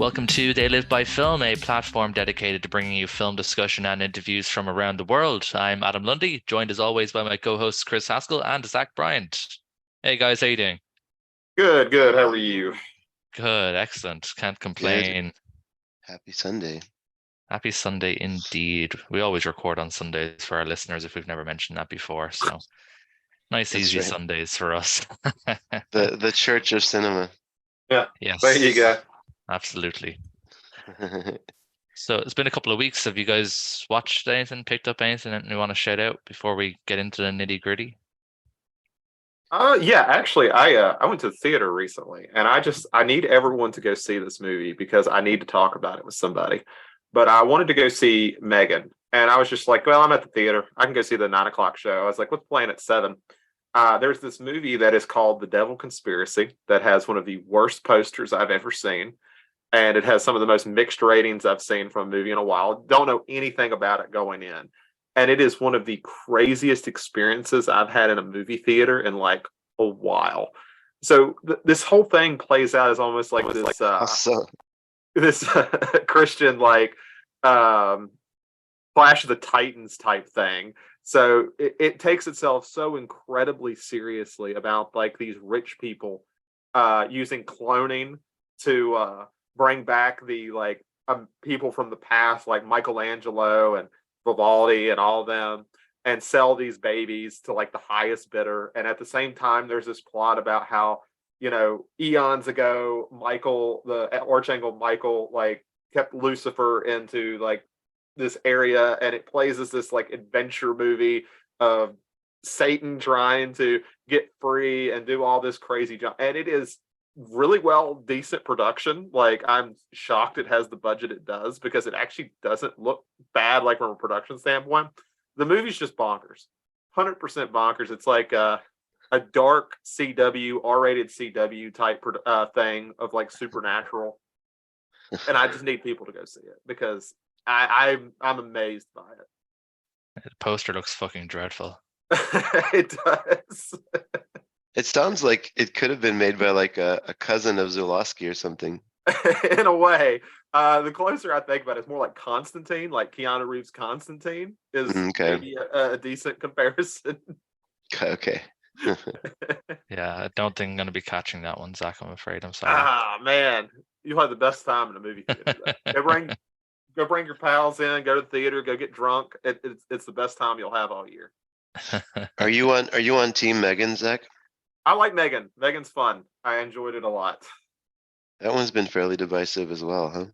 Welcome to They Live by Film, a platform dedicated to bringing you film discussion and interviews from around the world. I'm Adam Lundy, joined as always by my co-hosts Chris Haskell and Zach Bryant. Hey guys, how you doing? Good, good. How are you? Good, excellent. Can't Good. complain. Happy Sunday. Happy Sunday indeed. We always record on Sundays for our listeners if we've never mentioned that before. So nice, That's easy right. Sundays for us. The Church of Cinema. Yeah, Yes, there you go. absolutely. So it's been a couple of weeks. Have you guys watched anything, picked up anything you want to shout out before we get into the nitty gritty? Yeah, actually, I went to the theater recently, and I need everyone to go see this movie because I need to talk about it with somebody. But I wanted to go see Megan, and I was just like, well, I'm at the theater. I can go see the 9 o'clock show. I was like, what's playing at 7? There's this movie that is called The Devil Conspiracy that has one of the worst posters I've ever seen. And it has some of the most mixed ratings I've seen from a movie in a while. Don't know anything about it going in. And it is one of the craziest experiences I've had in a movie theater in like a while. So this whole thing plays out as almost like this Christian like Clash of the Titans type thing. So it takes itself so incredibly seriously about like these rich people using cloning to bring back the like people from the past, like Michelangelo and Vivaldi and all of them, and sell these babies to like the highest bidder. And at the same time, there's this plot about how, eons ago, Michael, the Archangel Michael, like kept Lucifer into like this area, and it plays as this like adventure movie of Satan trying to get free and do all this crazy junk. And it is really decent production. Like, I'm shocked it has the budget it does because it actually doesn't look bad, like from a production standpoint. The movie's just bonkers, 100% bonkers. It's like a dark CW, R-rated CW type thing of like supernatural, and I just need people to go see it because I'm amazed by it. The poster looks fucking dreadful. It does. It sounds like it could have been made by like a cousin of Żuławski or something. In a way. The closer I think about it, it's more like Constantine, like Keanu Reeves' Constantine is maybe a decent comparison. Okay. Yeah, I don't think I'm going to be catching that one, Zach. I'm afraid. I'm sorry. Ah, man. You'll have the best time in a movie theater. Go bring your pals in, go to the theater, go get drunk. It's the best time you'll have all year. Are you on Team Megan, Zach? I like Megan. Megan's fun. I enjoyed it a lot. That one's been fairly divisive as well, huh?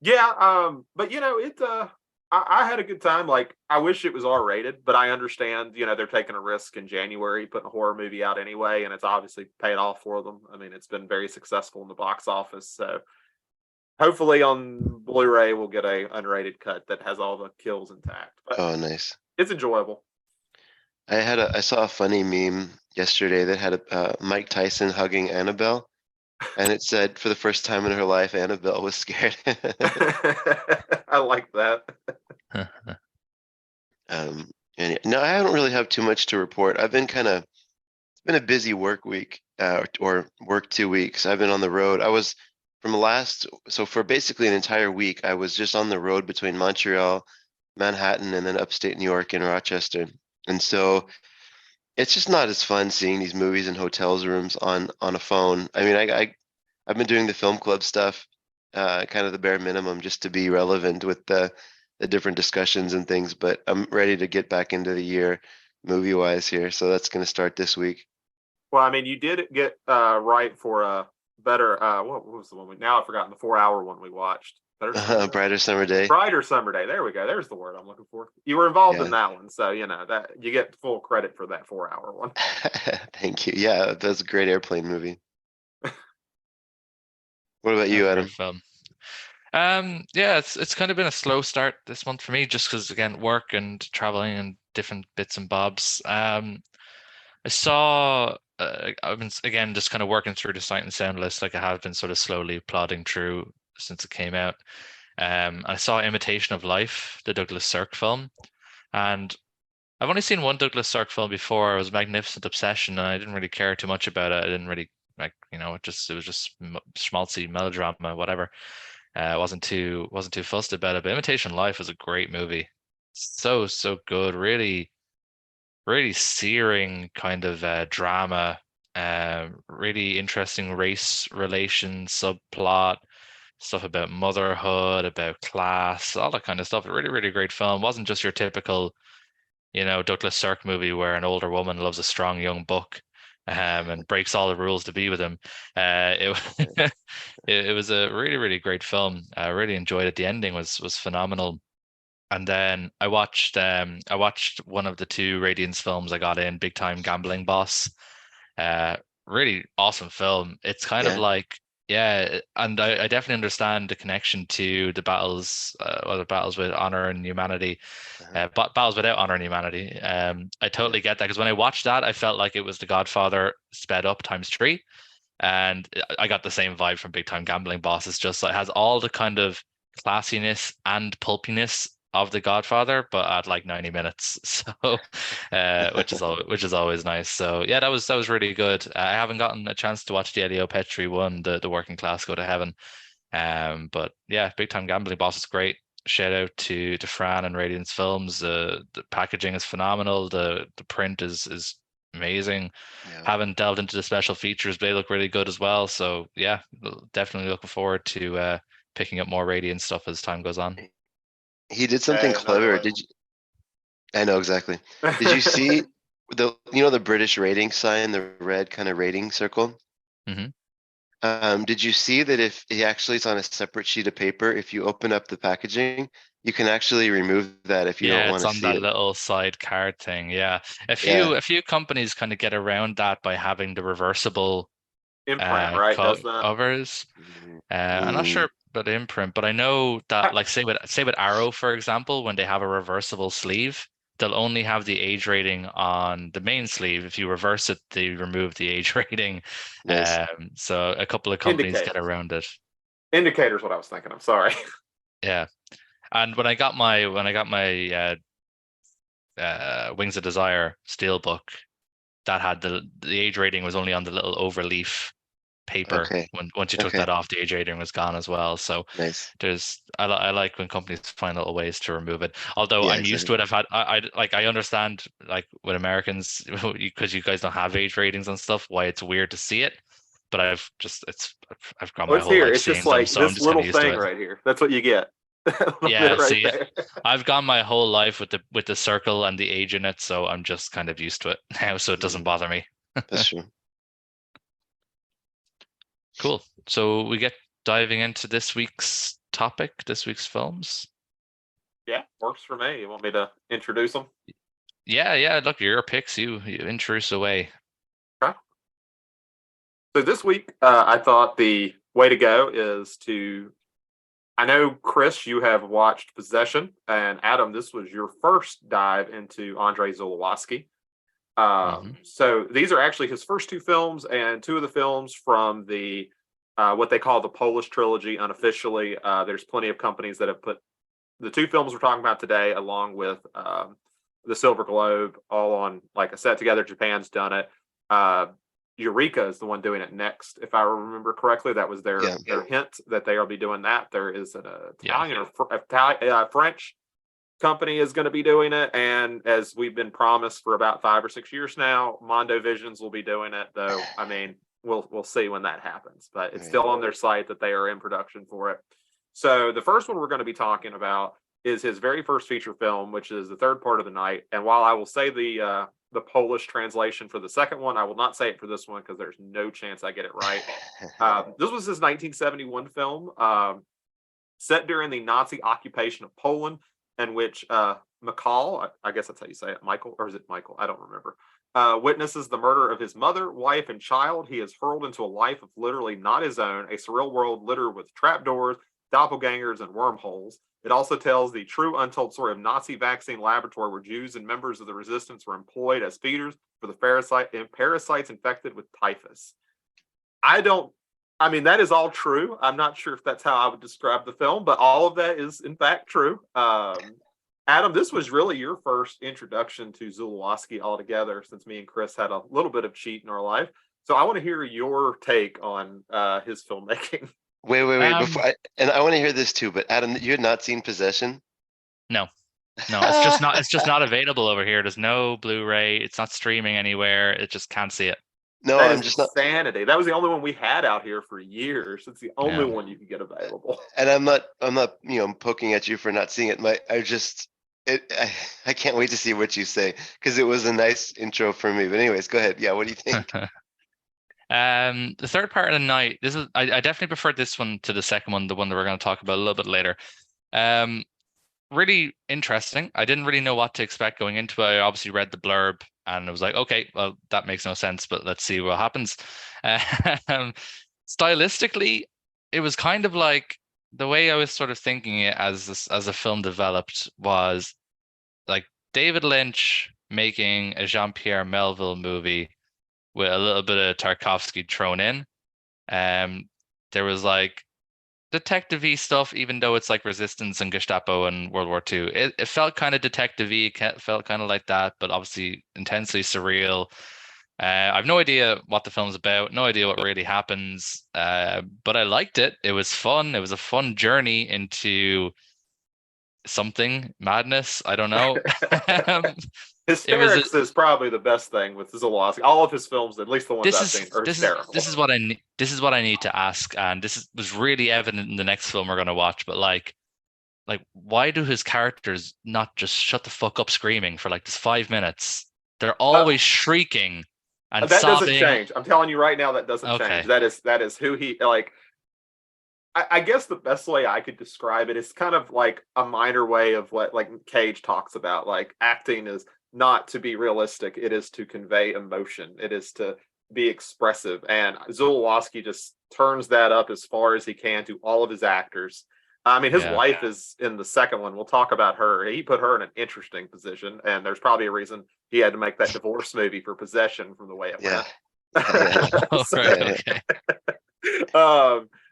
Yeah, but I had a good time. Like, I wish it was R-rated, but I understand, they're taking a risk in January, putting a horror movie out anyway, and it's obviously paid off for them. I mean, it's been very successful in the box office, so hopefully on Blu-ray we'll get a unrated cut that has all the kills intact. But oh, nice. It's enjoyable. I saw a funny meme yesterday that had Mike Tyson hugging Annabelle, and it said, for the first time in her life, Annabelle was scared. I like that. And no, I don't really have too much to report. It's been a busy work week, or work 2 weeks. I've been on the road. So for basically an entire week, I was just on the road between Montreal, Manhattan, and then upstate New York and Rochester. And so it's just not as fun seeing these movies in hotels rooms on a phone. I mean, I've been doing the film club stuff, kind of the bare minimum just to be relevant with the different discussions and things. But I'm ready to get back into the year movie wise here. So that's going to start this week. Well, I mean, you did get right for a better. What was the one? Now I've forgotten the 4-hour one we watched. Brighter Summer Day. Brighter Summer Day. There we go. There's the word I'm looking for. You were involved in that one, so that you get full credit for that 4-hour one. Thank you. Yeah, that's a great airplane movie. What about you, Adam? Film. Yeah, it's kind of been a slow start this month for me, just because again, work and traveling and different bits and bobs. I saw. I've been again just kind of working through the sight and sound list, like I have been sort of slowly plodding through since it came out. I saw Imitation of Life, the Douglas Sirk film, and I've only seen one Douglas Sirk film before. It was Magnificent Obsession, and I didn't really care too much about it. I didn't really like, it was just schmaltzy melodrama, whatever. Wasn't too fussed about it. But Imitation Life was a great movie. So good. Really, really searing kind of drama. Really interesting race relations subplot, stuff about motherhood, about class, all that kind of stuff. A really, really great film. Wasn't just your typical, Douglas Sirk movie where an older woman loves a strong young buck, and breaks all the rules to be with him. It it was a really, really great film. I really enjoyed it. The ending was phenomenal. And then I watched one of the two Radiance films I got in, Big Time Gambling Boss. Uh, Really awesome film. It's kind of Yeah. like, yeah, and I definitely understand the connection to the battles, or the battles with honor and humanity, Uh-huh. but battles without honor and humanity. I Yeah. totally get that because when I watched that, I felt like it was The Godfather sped up times three, and I got the same vibe from Big Time Gambling Boss. It's just like, it has all the kind of classiness and pulpiness of The Godfather, but at like 90 minutes. So, which is always nice. So yeah, that was really good. I haven't gotten a chance to watch the Elio Petri one, the Working Class Go to Heaven. But yeah, Big Time Gambling Boss is great. Shout out to Fran and Radiance Films. The packaging is phenomenal. The print is amazing. Yeah. Haven't delved into the special features, but they look really good as well. So yeah, definitely looking forward to picking up more Radiance stuff as time goes on. He did something Hey, another clever. one. Did you? I know exactly. Did you see the British rating sign, the red kind of rating circle? Hmm. Did you see that if it actually is on a separate sheet of paper, if you open up the packaging, you can actually remove that if you don't Yeah, want it's to on see that it? little side card thing. Yeah, a Yeah. few companies kind of get around that by having the reversible Imprint, right? Does that? covers. I'm not Mm, sure about imprint, but I know that, like, say with Arrow, for example, when they have a reversible sleeve, they'll only have the age rating on the main sleeve. If you reverse it, they remove the age rating. nice. So a couple of companies get Indicators. around it. Indicators. What I was thinking. I'm sorry. Yeah. And when I got my Wings of Desire steelbook, that had the age rating was only on the little overleaf paper. Okay. Once you took Okay. that off, the age rating was gone as well. So Nice. I like when companies find little ways to remove it. Although Yeah, I'm used exactly. to it. I understand, like, with Americans, because you guys don't have age ratings and stuff, why it's weird to see it. But I've got Oh, my it's whole here. life It's just seeing them, like so I'm this just kind of little used to thing it. right here. That's what you get. A little Yeah, bit right see, there. I've gone my whole life with the circle and the age in it, so I'm just kind of used to it now, so it doesn't Mm, bother me. that's true. Cool. So we get diving into this week's topic, this week's films. Yeah, works for me. You want me to introduce them? Yeah. Look, your picks. You introduce away. Okay. So this week, I thought the way to go is to. I know, Chris, you have watched Possession, and Adam, this was your first dive into Andrzej Żuławski. Hmm. So these are actually his first two films, and two of the films from the what they call the Polish trilogy unofficially. There's plenty of companies that have put the two films we're talking about today, along with the Silver Globe, all on like a set together. Japan's done it. Uh, Eureka is the one doing it next, if I remember correctly. That was their Yeah. their hint that they will be doing that. There is an Yeah. Italian or French company is going to be doing it, and as we've been promised for about 5 or 6 years now, Mondo Visions will be doing it. Though, I mean, we'll see when that happens, but it's Right. still on their site that they are in production for it. So the first one we're going to be talking about is his very first feature film, which is The Third Part of the Night. And while I will say the Polish translation for the second one, I will not say it for this one because there's no chance I get it right. This was his 1971 film, set during the Nazi occupation of Poland, in which McCall, I guess that's how you say it, Michael, or is it Michael? I don't remember. Witnesses the murder of his mother, wife, and child. He is hurled into a life of literally not his own, a surreal world littered with trapdoors, doppelgangers, and wormholes. It also tells the true untold story of Nazi vaccine laboratory where Jews and members of the resistance were employed as feeders for the parasites infected with typhus. I mean, that is all true. I'm not sure if that's how I would describe the film, but all of that is in fact true. Adam, this was really your first introduction to Żuławski altogether, since me and Chris had a little bit of cheat in our life. So I want to hear your take on his filmmaking. Wait. Um, And I want to hear this too. But Adam, you had not seen Possession? no, no, it's just not available over here. There's no Blu-ray. It's not streaming anywhere. It just can't see it. No, That I'm is just not. insanity. That was the only one we had out here for years. It's the only Yeah. one you can get available. And I'm not, poking at you for not seeing it. I can't wait to see what you say because it was a nice intro for me. But anyways, go ahead. Yeah, what do you think? The third part of the night. I definitely preferred this one to the second one, the one that we're going to talk about a little bit later. Really interesting. I didn't really know what to expect going into it. I obviously read the blurb and it was like, okay, well, that makes no sense, but let's see what happens. Um, stylistically, it was kind of like the way I was sort of thinking it as a film developed was like David Lynch making a Jean-Pierre Melville movie with a little bit of Tarkovsky thrown in. There was like detective-y stuff, even though it's like resistance and Gestapo and World War II. It felt kind of detective-y, felt kind of like that, but obviously intensely surreal. I've no idea what the film's about, no idea what really happens, but I liked it. It was fun. It was a fun journey into something, madness. I don't know. Um, it was Hysterics is probably the best thing with Żuławski. All of his films, at least the ones this I've is seen, are this is hysterical. this is what I need. This is what I need to ask, and was really evident in the next film we're going to watch. But like, why do his characters not just shut the fuck up screaming for like this 5 minutes? They're always shrieking and That doesn't sobbing. change. I'm telling you right now, that doesn't change. Okay. That is who he like. I guess the best way I could describe it is kind of like a minor way of what like Cage talks about. Like acting is not to be realistic; it is to convey emotion. It is to be expressive. And Zulawski just turns that up as far as he can to all of his actors. I mean, his Yeah. wife is in the second one. We'll talk about her. He put her in an interesting position, and there's probably a reason he had to make that divorce movie for Possession from the way it Yeah. went. Oh, So, right. Okay.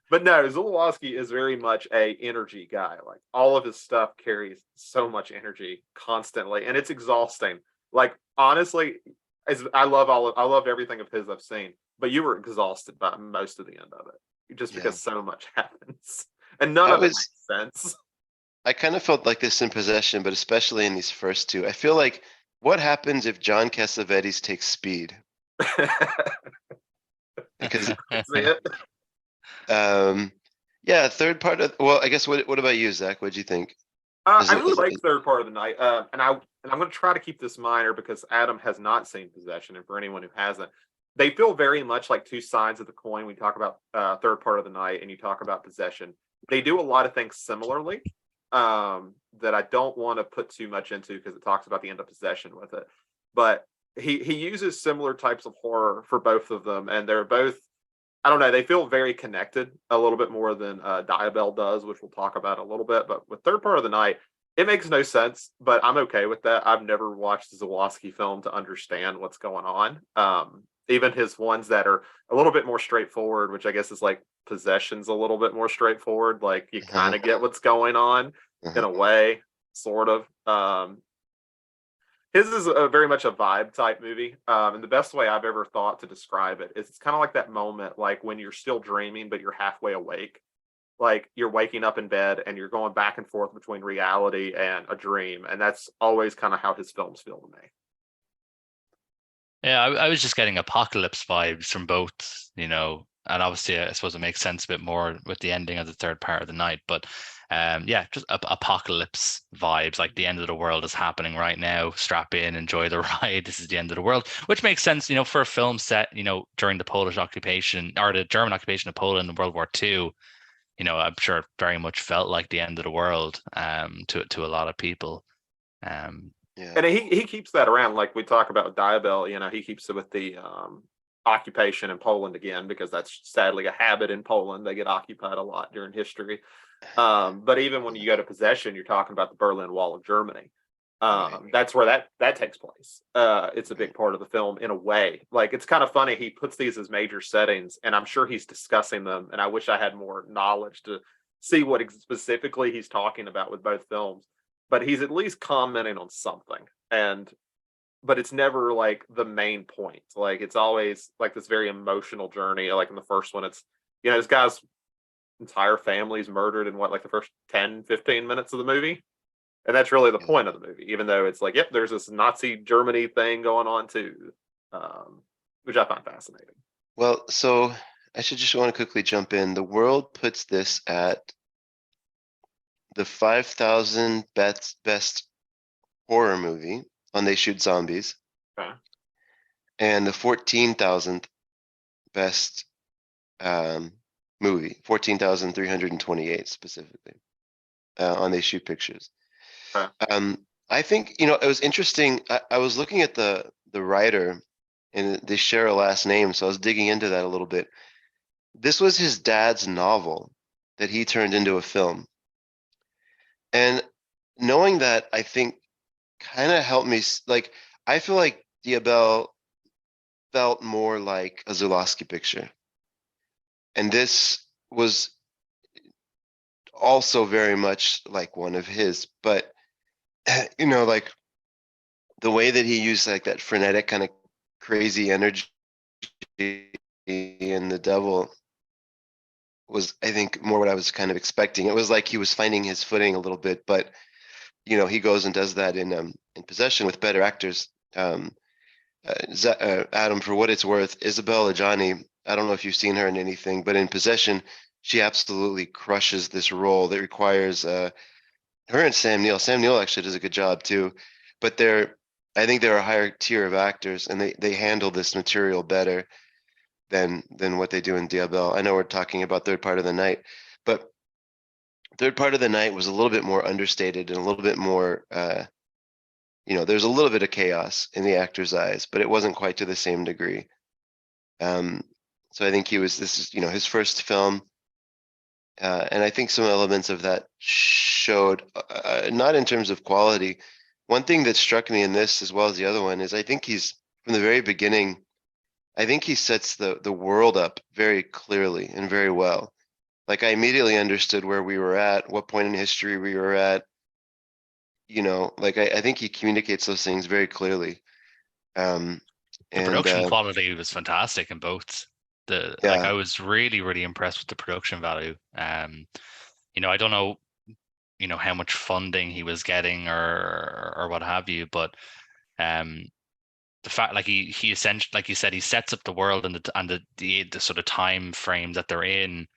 but no, Zulawski is very much a energy guy. Like all of his stuff carries so much energy constantly, and it's exhausting. Like honestly, as I loved everything of his I've seen, but you were exhausted by most of the end of it, just Yeah. because so much happens, and none I of it was makes sense. I kind of felt like this in Possession, but especially in these first two. I feel like what happens if John Cassavetes takes speed? Because See it? yeah, third part of well, I guess what about you, Zach? What'd you think? I really like third part of the night, and I'm going to try to keep this minor because Adam has not seen Possession, and for anyone who hasn't, they feel very much like two sides of the coin. We talk about third part of the night, and you talk about Possession. They do a lot of things similarly that I don't want to put too much into because it talks about the end of Possession with it. But he uses similar types of horror for both of them, and they're both. I don't know. They feel very connected a little bit more than Diabell does, which we'll talk about a little bit. But with third part of the night, it makes no sense, but I'm okay with that. I've never watched a Żuławski film to understand what's going on. Even his ones that are a little bit more straightforward, which I guess is like Possession's a little bit more straightforward. Like you kind of get what's going on in a way, sort of. His is very much a vibe type movie. And the best way I've ever thought to describe it is it's kind of like that moment, like when you're still dreaming, but you're halfway awake. Like you're waking up in bed and you're going back and forth between reality and a dream. And that's always kind of how his films feel to me. Yeah, I was just getting apocalypse vibes from both, and obviously I suppose it makes sense a bit more with the ending of the third part of the night. But yeah, just apocalypse vibes, like the end of the world is happening right now. Strap in, enjoy the ride. This is the end of the world, which makes sense, for a film set, during the Polish occupation or the German occupation of Poland in World War II. I'm sure it very much felt like the end of the world to a lot of people. Yeah. And he keeps that around, like we talk about Diabell. He keeps it with the occupation in Poland again, because that's sadly a habit in Poland. They get occupied a lot during history. But even when you go to Possession, you're talking about the Berlin Wall of Germany. That's where that takes place. It's a big part of the film in a way. Like it's kind of funny. He puts these as major settings, and I'm sure he's discussing them. And I wish I had more knowledge to see what specifically he's talking about with both films. But he's at least commenting on something. And but it's never like the main point. Like it's always like this very emotional journey. Like in the first one, it's this guy's entire family's murdered in what, like the first 10-15 minutes of the movie. And that's really the Yeah. point of the movie, even though it's like, yep, there's this Nazi Germany thing going on too, which I find fascinating. Well, so I should just want to quickly jump in. The world puts this at the 5,000 best horror movie on They Shoot Zombies, Okay. and the 14,000th best movie, 14,328 specifically, on They Shoot Pictures. Okay. I think, it was interesting. I was looking at the writer, and they share a last name, so I was digging into that a little bit. This was his dad's novel that he turned into a film. And knowing that, I think, kind of helped me. Like, I feel like Diabel felt more like a Żuławski picture. And this was also very much like one of his. But, like the way that he used like that frenetic kind of crazy energy in The Devil was, I think, more what I was kind of expecting. It was like he was finding his footing a little bit, but he goes and does that in Possession with better actors. Adam, for what it's worth, Isabelle Adjani, I don't know if you've seen her in anything, but in Possession, she absolutely crushes this role that requires her and Sam Neill. Sam Neill actually does a good job too, but I think they're a higher tier of actors, and they handle this material better than what they do in Diabel. I know we're talking about Third Part of the Night, but Third Part of the Night was a little bit more understated and a little bit more, there's a little bit of chaos in the actor's eyes, but it wasn't quite to the same degree. So I think this is, his first film. And I think some elements of that showed, not in terms of quality. One thing that struck me in this, as well as the other one, is I think from the very beginning, I think he sets the world up very clearly and very well. Like, I immediately understood where we were at, what point in history we were at. Like I think he communicates those things very clearly. The production quality was fantastic in both. I was really, really impressed with the production value. I don't know, how much funding he was getting or what have you, but the fact, like he essentially, like you said, he sets up the world and the sort of time frame that they're in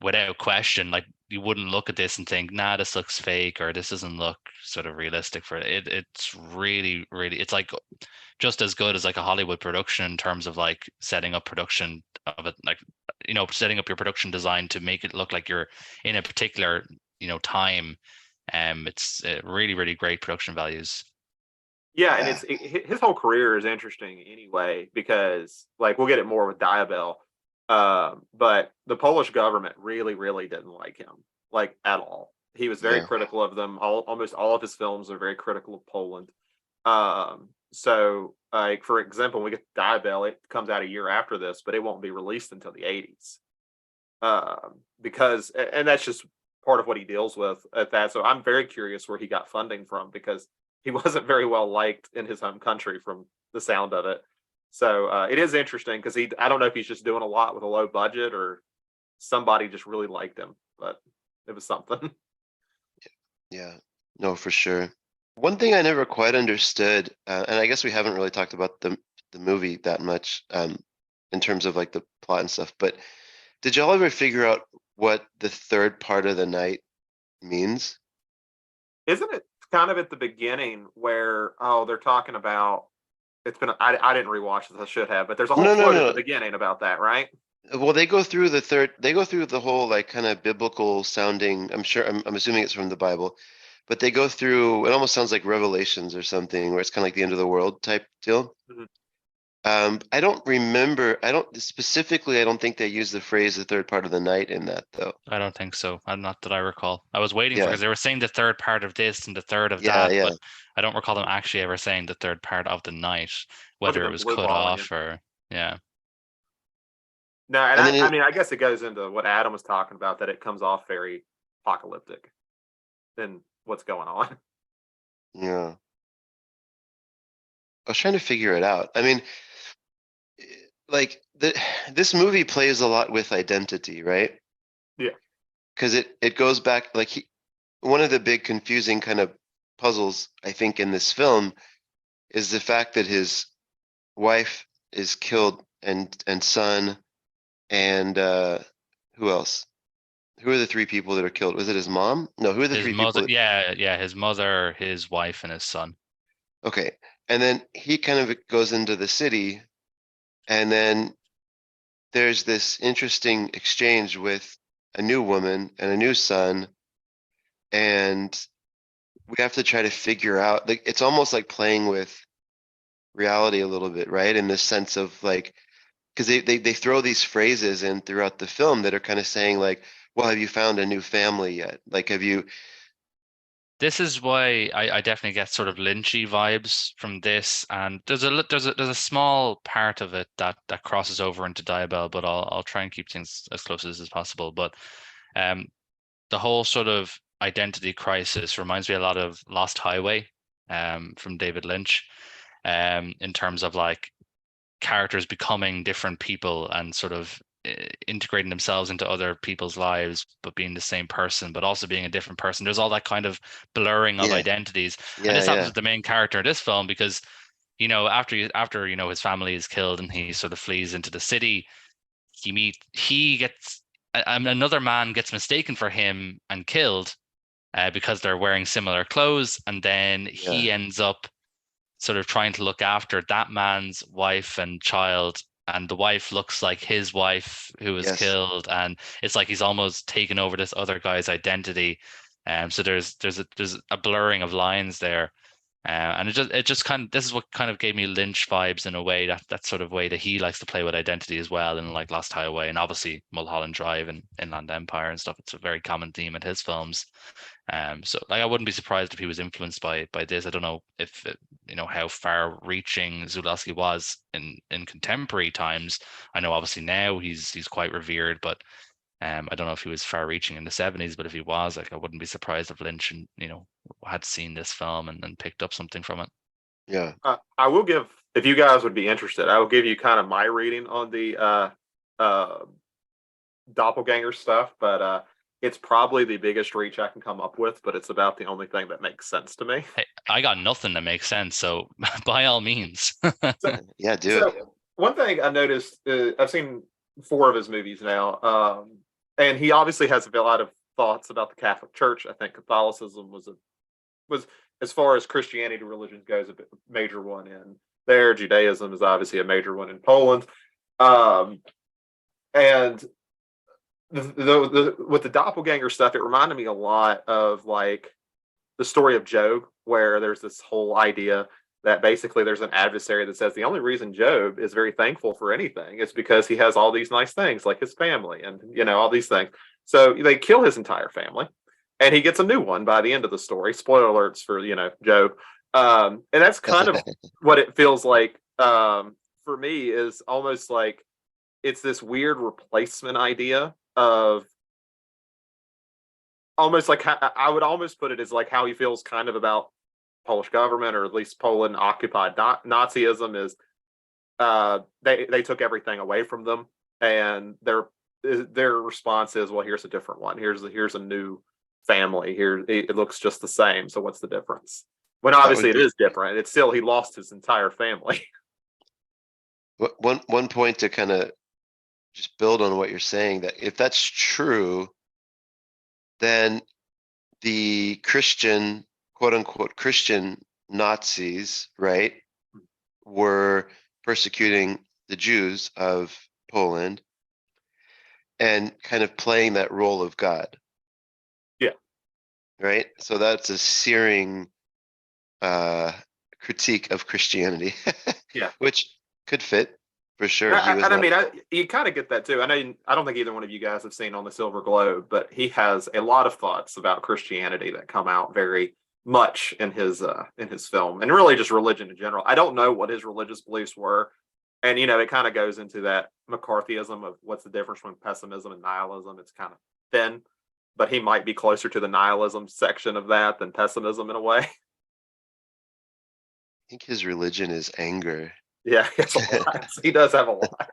without question. Like, you wouldn't look at this and think, nah, this looks fake, or this doesn't look sort of realistic for it. It's really, really, it's like just as good as like a Hollywood production in terms of like setting up production of it, like, setting up your production design to make it look like you're in a particular, time. It's really, really great production values. Yeah, and his whole career is interesting anyway, because like we'll get it more with Diabel, but the Polish government really, really didn't like him, like at all. He was very critical of them. Almost all of his films are very critical of Poland. So, like for example, when we get Diabel, it comes out a year after this, but it won't be released until the 80s, because, and that's just part of what he deals with at that. So I'm very curious where he got funding from, because he wasn't very well liked in his home country from the sound of it. So it is interesting, because I don't know if he's just doing a lot with a low budget, or somebody just really liked him, but it was something. Yeah, no, for sure. One thing I never quite understood, and I guess we haven't really talked about the movie that much, in terms of like the plot and stuff, but did y'all ever figure out what the third part of the night means? Isn't it kind of at the beginning where, they're talking about, I didn't rewatch this, I should have, but there's a whole quote at the beginning about that, right? Well, they go through the whole like kind of biblical sounding, I'm assuming it's from the Bible, but they go through, it almost sounds like Revelations or something, where it's kind of like the end of the world type deal. Mhm. I don't remember, I don't think they use the phrase the third part of the night in that, though. I don't think so. I'm not that I recall. I was waiting for, Yeah. because they were saying the third part of this and the third of Yeah, that, yeah. but I don't recall them actually ever saying the third part of the night, whether it was blue cut balling off or, yeah. No, and And then I mean, I guess it goes into what Adam was talking about, that it comes off very apocalyptic in what's going on. Yeah. was trying to figure it out. I mean, like this movie plays a lot with identity, right? Yeah. Because it goes back, like, one of the big confusing kind of puzzles, I think, in this film is the fact that his wife is killed, and son, and who else? Who are the three people that are killed? Was it his mom? No, who are the His three people mother, that... yeah, his mother, his wife, and his son. Okay. And then he kind of goes into the city, and then there's this interesting exchange with a new woman and a new son, and we have to try to figure out, like, it's almost like playing with reality a little bit, right? In the sense of, like, because they throw these phrases in throughout the film that are kind of saying, like, well, have you found a new family yet? Like, have you... This is why I definitely get sort of Lynchy vibes from this, and there's a small part of it that crosses over into Diabel, but I'll try and keep things as close as possible. But the whole sort of identity crisis reminds me a lot of Lost Highway, from David Lynch, in terms of like characters becoming different people and sort of integrating themselves into other people's lives, but being the same person, but also being a different person. There's all that kind of blurring of Yeah, identities, and yeah, this happens yeah, with the main character in this film because, after his family is killed and he sort of flees into the city, he gets another man gets mistaken for him and killed, because they're wearing similar clothes, and then yeah. he ends up sort of trying to look after that man's wife and child, and the wife looks like his wife who was Yes. killed, and it's like he's almost taken over this other guy's identity. So there's a blurring of lines there. And it just kind of, this is what kind of gave me Lynch vibes in a way, that sort of way that he likes to play with identity as well, in like Lost Highway and obviously Mulholland Drive and Inland Empire and stuff. It's a very common theme in his films. So like I wouldn't be surprised if he was influenced by this. I don't know if how far-reaching Żuławski was in contemporary times. I know obviously now he's quite revered, but I don't know if he was far-reaching in the 70s. But if he was, like, I wouldn't be surprised if Lynch and had seen this film and picked up something from it. Yeah. I will give, if you guys would be interested, I will give you kind of my reading on the doppelganger stuff, but it's probably the biggest reach I can come up with, but it's about the only thing that makes sense to me. Hey, I got nothing that makes sense, so by all means. So, Yeah, do it. so one thing I noticed, I've seen 4 of his movies now, and he obviously has a lot of thoughts about the Catholic Church. I think Catholicism was, as far as Christianity religions goes, a major one in there. Judaism is obviously a major one in Poland, and with the doppelganger stuff, it reminded me a lot of like the story of Job, where there's this whole idea that basically there's an adversary that says the only reason Job is very thankful for anything is because he has all these nice things, like his family and all these things. So they kill his entire family, and he gets a new one by the end of the story. Spoiler alerts for Job, and that's kind of what it feels like for me. Is almost like it's this weird replacement idea of almost like I would almost put it as like how he feels kind of about Polish government, or at least Poland occupied Nazism, is they took everything away from them, and their response is, well, here's a different one. Here's a new family. Here it looks just the same. So what's the difference? When obviously it is different. It's still, he lost his entire family. One point to kind of just build on what you're saying, that if that's true, then the Christian, quote unquote, Christian Nazis, right, were persecuting the Jews of Poland and kind of playing that role of God. Yeah. Right. So that's a searing critique of Christianity. Yeah. Which could fit for sure. You kind of get that too. I don't think either one of you guys have seen On the Silver Globe, but he has a lot of thoughts about Christianity that come out very much in his film, and really just religion in general. I don't know what his religious beliefs were, and it kind of goes into that McCarthyism of what's the difference between pessimism and nihilism. It's kind of thin, but he might be closer to the nihilism section of that than pessimism in a way. think his religion is anger. Yeah, he has a lot. He does have a lot.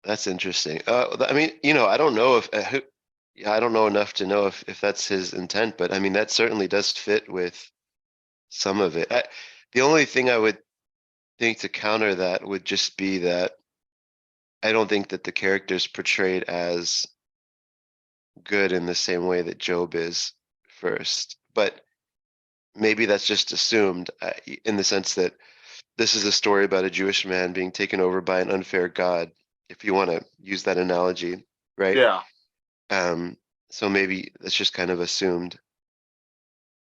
That's interesting. I mean, I don't know if I don't know enough to know if that's his intent, but I mean that certainly does fit with some of it. The only thing I would think to counter that would just be that I don't think that the character's portrayed as good in the same way that Job is first. But maybe that's just assumed in the sense that this is a story about a Jewish man being taken over by an unfair God, if you want to use that analogy, right? Yeah. So maybe that's just kind of assumed.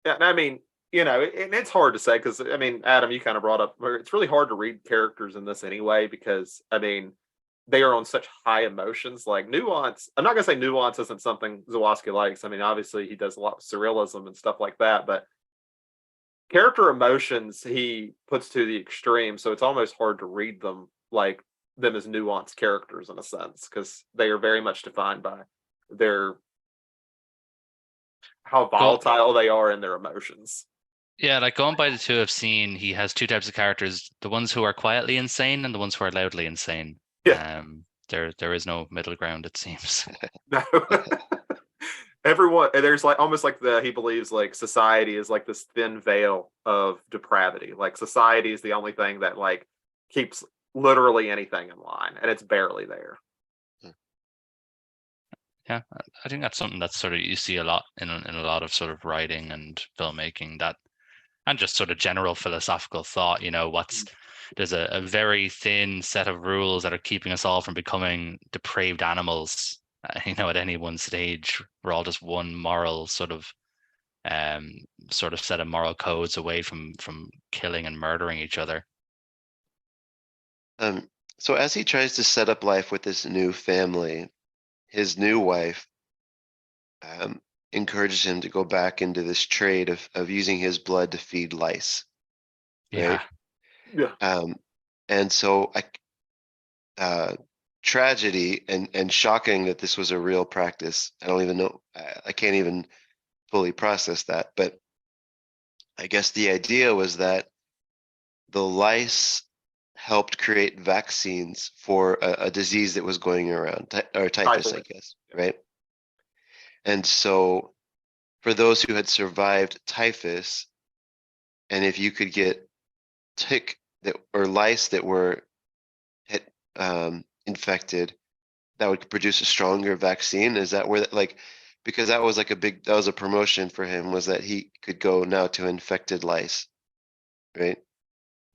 Yeah, and I mean, and it's hard to say because I mean, Adam, you kind of brought up where it's really hard to read characters in this anyway because I mean, they are on such high emotions, like nuance. I'm not gonna say nuance isn't something Żuławski likes. I mean, obviously he does a lot of surrealism and stuff like that, but character emotions he puts to the extreme, so it's almost hard to read them like them as nuanced characters in a sense because they are very much defined by their how Go, volatile they are in their emotions. yeah, like going by the two I've seen, he has two types of characters: the ones who are quietly insane and the ones who are loudly insane. Yeah. There is no middle ground, it seems. No. Everyone there's like almost like he believes like society is like this thin veil of depravity. Like society is the only thing that like keeps literally anything in line and it's barely there. Yeah, I think that's something that's sort of you see a lot in a lot of sort of writing and filmmaking, that and just sort of general philosophical thought, there's a very thin set of rules that are keeping us all from becoming depraved animals. At any one stage, we're all just one moral sort of set of moral codes away from killing and murdering each other. So as he tries to set up life with this new family, his new wife encourages him to go back into this trade of using his blood to feed lice. Right? Yeah. And so tragedy and shocking that this was a real practice. I don't even know. I can't even fully process that. But I guess the idea was that the lice helped create vaccines for a disease that was going around, or typhus, I guess, right? And so for those who had survived typhus, and if you could get tick that or lice that were infected, that would produce a stronger vaccine. Is that where because that was like that was a promotion for him, was that he could go now to infected lice, right?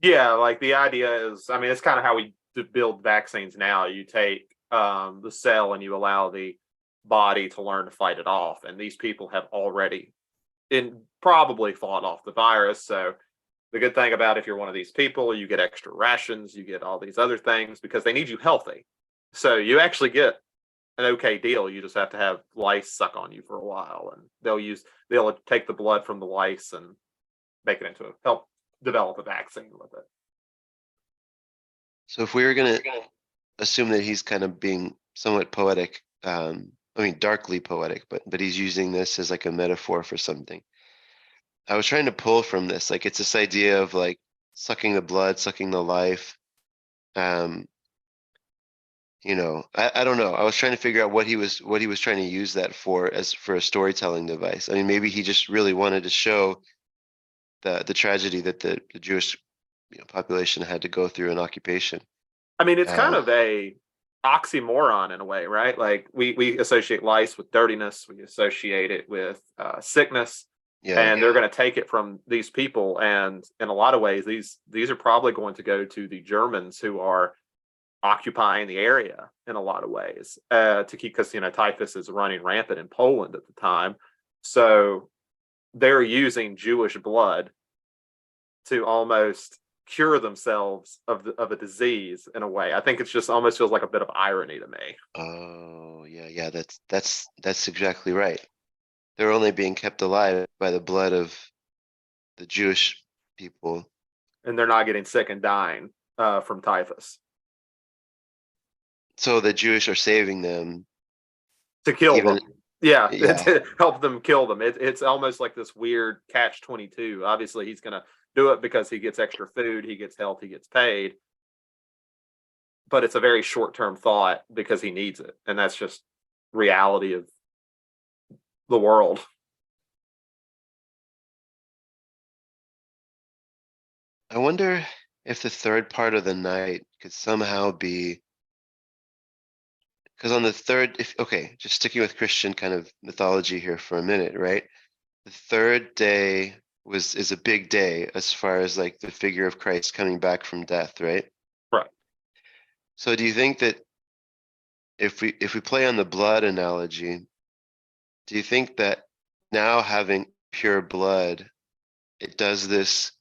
Yeah, like the idea is, I mean, it's kind of how we build vaccines now. You take the cell and you allow the body to learn to fight it off. And these people have already probably fought off the virus. So the good thing about if you're one of these people, you get extra rations, you get all these other things because they need you healthy. So you actually get an okay deal. You just have to have lice suck on you for a while, and they'll take the blood from the lice and make it help develop a vaccine with it. So if we were going to assume that he's kind of being somewhat poetic, I mean, darkly poetic, but he's using this as like a metaphor for something. I was trying to pull from this, like it's this idea of like sucking the blood, sucking the life. I don't know. I was trying to figure out what he was trying to use that for a storytelling device. I mean, maybe he just really wanted to show the tragedy that the Jewish population had to go through in occupation. I mean, it's kind of a oxymoron in a way, right? Like we associate lice with dirtiness, we associate it with sickness, and they're going to take it from these people. And in a lot of ways, these are probably going to go to the Germans who are occupying the area in a lot of ways to keep, because typhus is running rampant in Poland at the time, so they're using Jewish blood to almost cure themselves of a disease in a way. I think it's just almost feels like a bit of irony to me. Oh yeah, that's exactly right. They're only being kept alive by the blood of the Jewish people, and they're not getting sick and dying from typhus. So the Jewish are saving them to kill them. Yeah, Yeah. to help them kill them. It's almost like this weird catch-22. Obviously, he's going to do it because he gets extra food, he gets health, he gets paid. But it's a very short-term thought because he needs it. And that's just reality of the world. I wonder if the third part of the night could somehow be, because on the third, if okay, just sticking with Christian kind of mythology here for a minute, right? The third day is a big day as far as like the figure of Christ coming back from death, right? Right. So do you think that if we play on the blood analogy, do you think that now having pure blood, it does this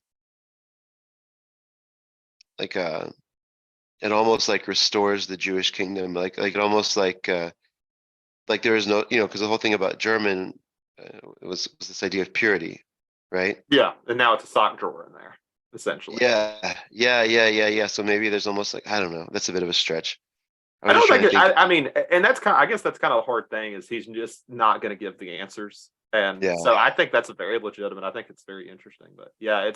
like it almost like restores the Jewish kingdom, like it almost like there is no, because the whole thing about German was this idea of purity, right? Yeah, and now it's a sock drawer in there, essentially. Yeah. So maybe there's almost like, I don't know. That's a bit of a stretch. I I was just don't trying think to it, think. I mean, and that's kind of, I guess that's kind of the hard thing is he's just not going to give the answers. And Yeah. so I think that's a very legitimate. I think it's very interesting. But yeah,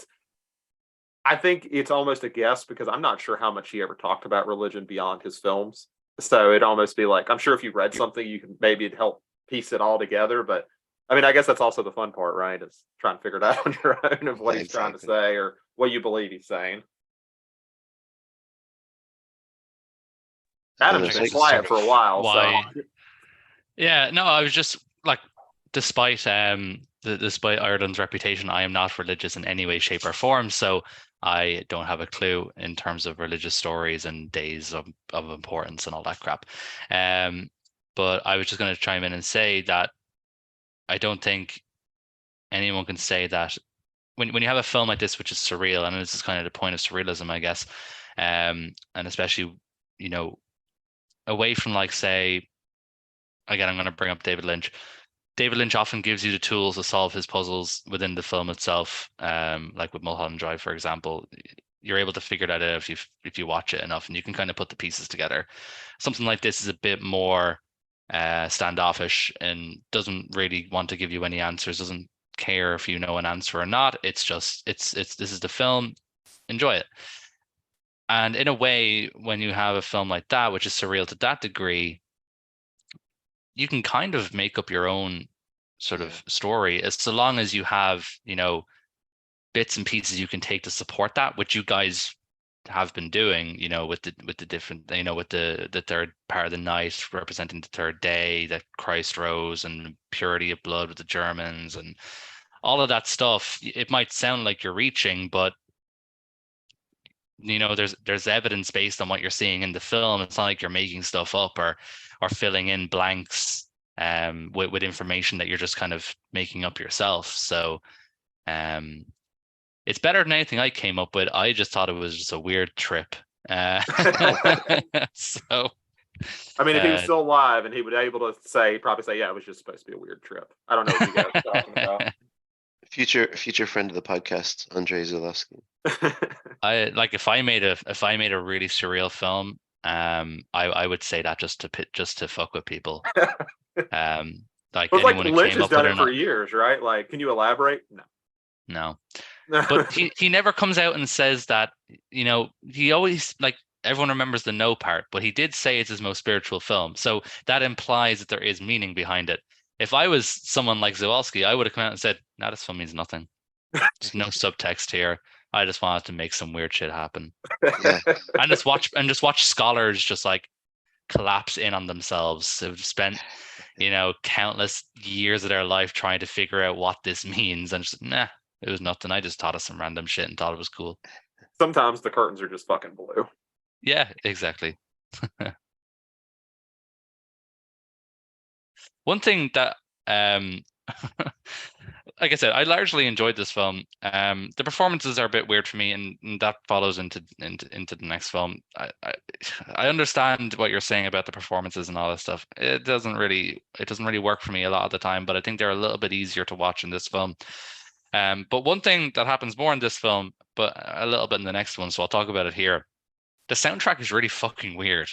I think it's almost a guess because I'm not sure how much he ever talked about religion beyond his films. So it'd almost be like, I'm sure if you read something, you can maybe help piece it all together. But I mean, I guess that's also the fun part, right? Is trying to figure it out on your own of what Yeah, he's trying to exactly. say or what you believe he's saying. And Adam's it's been like, quiet for a while, so why. Yeah, no, I was just like, despite despite Ireland's reputation, I am not religious in any way, shape, or form. So I don't have a clue in terms of religious stories and days of importance and all that crap. But I was just going to chime in and say that I don't think anyone can say that when you have a film like this, which is surreal, and this is kind of the point of surrealism, I guess, and especially, you know, away from like, say, again, I'm going to bring up David Lynch. David Lynch often gives you the tools to solve his puzzles within the film itself. Like with Mulholland Drive, for example, you're able to figure that out if you watch it enough, and you can kind of put the pieces together. Something like this is a bit more standoffish and doesn't really want to give you any answers. Doesn't care if you know an answer or not. It's just it's this is the film. Enjoy it. And in a way, when you have a film like that, which is surreal to that degree, you can kind of make up your own sort of story as so long as you have, bits and pieces you can take to support that, which you guys have been doing, with the different, with the third part of the night representing the third day that Christ rose and purity of blood with the Germans and all of that stuff. It might sound like you're reaching, but there's evidence based on what you're seeing in the film. It's not like you're making stuff up or filling in blanks with information that you're just kind of making up yourself. So it's better than anything I came up with. I just thought it was just a weird trip. So I mean, if he was still alive and he would be able to probably say, yeah, it was just supposed to be a weird trip. I don't know what you guys are talking about. Future friend of the podcast, Andrzej Żuławski. I like if I made a really surreal film, I would say that just to fuck with people. Like but anyone who Lynch came has up with done it it for years, right? Like, can you elaborate? No. But he never comes out and says that, he always, like, everyone remembers the no part, but he did say it's his most spiritual film. So that implies that there is meaning behind it. If I was someone like Żuławski, I would have come out and said, "No, this film means nothing. There's no subtext here. I just wanted to make some weird shit happen." Yeah. And just watch scholars just like collapse in on themselves who've spent, countless years of their life trying to figure out what this means, and just, nah, it was nothing. I just thought of some random shit and thought it was cool. Sometimes the curtains are just fucking blue. Yeah, exactly. One thing that like I said, I largely enjoyed this film. The performances are a bit weird for me, and that follows into the next film. I understand what you're saying about the performances and all that stuff. It doesn't really work for me a lot of the time, but I think they're a little bit easier to watch in this film. But one thing that happens more in this film, but a little bit in the next one, so I'll talk about it here. The soundtrack is really fucking weird.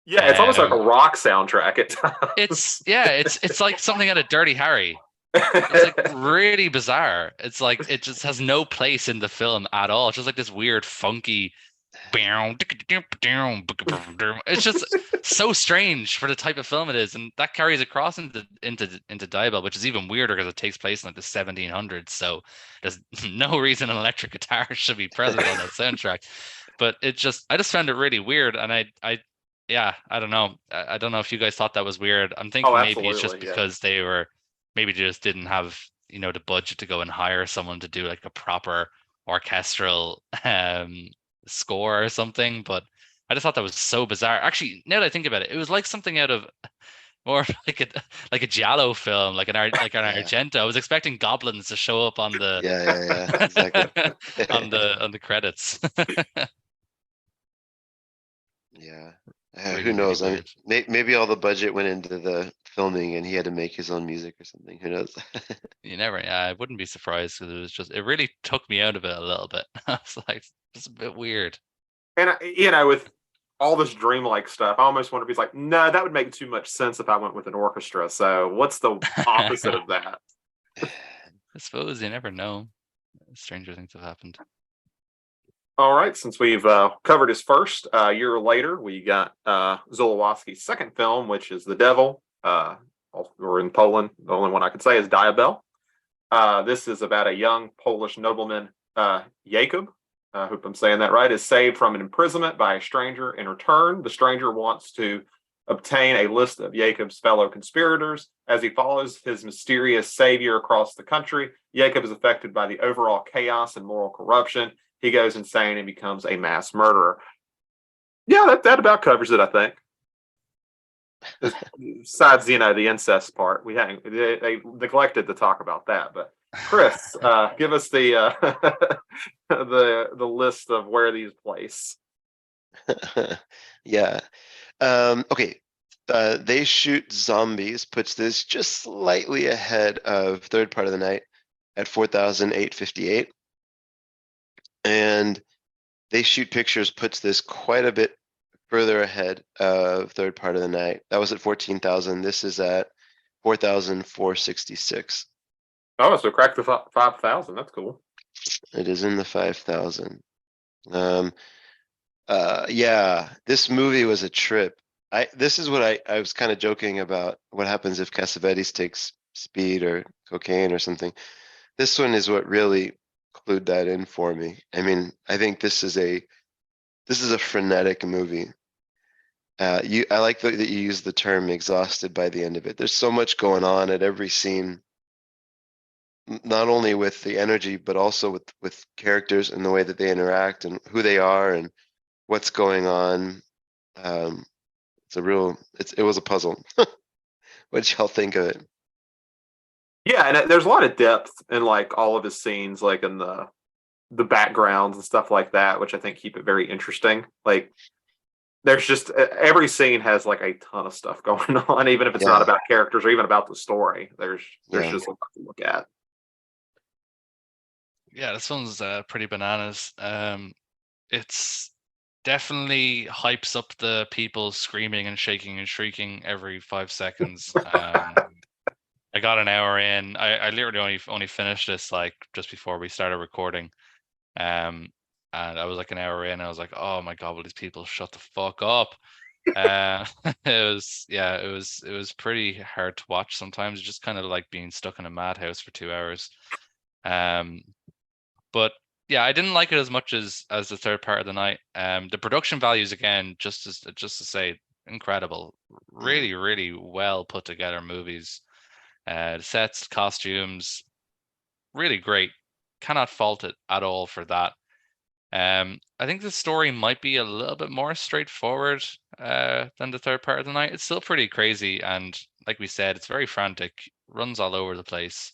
Yeah, it's almost like a rock soundtrack at times. It's like something out of Dirty Harry. It's like really bizarre. It's like it just has no place in the film at all. It's just like this weird, funky. It's just so strange for the type of film it is, and that carries across into Diablo, which is even weirder because it takes place in like the 1700s. So there's no reason an electric guitar should be present on that soundtrack. But I just found it really weird, and yeah, I don't know. I don't know if you guys thought that was weird. I'm thinking maybe it's just because maybe they just didn't have, the budget to go and hire someone to do like a proper orchestral score or something. But I just thought that was so bizarre. Actually, now that I think about it, it was like something out of more like a Giallo film, like an Argento. I was expecting goblins to show up on the exactly on the credits. Yeah. Really, Who knows? really maybe all the budget went into the filming and he had to make his own music or something. Who knows? You never, I wouldn't be surprised because it really took me out of it a little bit. I was like, it's a bit weird. And with all this dreamlike stuff, I almost wonder if he's like, no, that would make too much sense if I went with an orchestra. So what's the opposite of that? I suppose you never know. Stranger things have happened. All right, since we've covered his first, a year later, we got Żuławski's second film, which is The Devil. Or in Poland, the only one I can say is Diabel. This is about a young Polish nobleman, Jacob. I hope I'm saying that right, is saved from an imprisonment by a stranger. In return, the stranger wants to obtain a list of Jacob's fellow conspirators. As he follows his mysterious savior across the country, Jacob is affected by the overall chaos and moral corruption. He goes insane and becomes a mass murderer. Yeah, that about covers it, I think. Besides, the incest part, they neglected to talk about that. But Chris, give us the the list of where these place. Yeah. Okay. They Shoot Zombies puts this just slightly ahead of Third Part of the Night at 4,858. And They Shoot Pictures puts this quite a bit further ahead of Third Part of the Night. That was at 14,000. This is at 4,466. Oh, so cracked the 5,000. That's cool. It is in the 5,000. Yeah, this movie was a trip. This is what I was kind of joking about. What happens if Cassavetes takes speed or cocaine or something? This one is what really clued that in for me. I mean, I think this is a frenetic movie. I like that you use the term exhausted by the end of it. There's so much going on at every scene, not only with the energy, but also with characters and the way that they interact and who they are and what's going on. It was a puzzle. What did y'all think of it? Yeah, and there's a lot of depth in like all of his scenes, like in the backgrounds and stuff like that, which I think keep it very interesting. Like there's just every scene has like a ton of stuff going on, even if it's not about characters or even about the story. There's just a lot to look at. Yeah, this one's pretty bananas. It's definitely hypes up the people screaming and shaking and shrieking every 5 seconds. I got an hour in. I literally only finished this like just before we started recording. And I was like an hour in. I was like, oh my God, will these people shut the fuck up? It was pretty hard to watch sometimes. Just kind of like being stuck in a madhouse for 2 hours. But yeah, I didn't like it as much as the Third Part of the Night. The production values, again, just to say, incredible. Really, really well put together movies. The sets, costumes, really great. Cannot fault it at all for that. I think the story might be a little bit more straightforward than the Third Part of the Night. It's still pretty crazy, and like we said, it's very frantic, runs all over the place.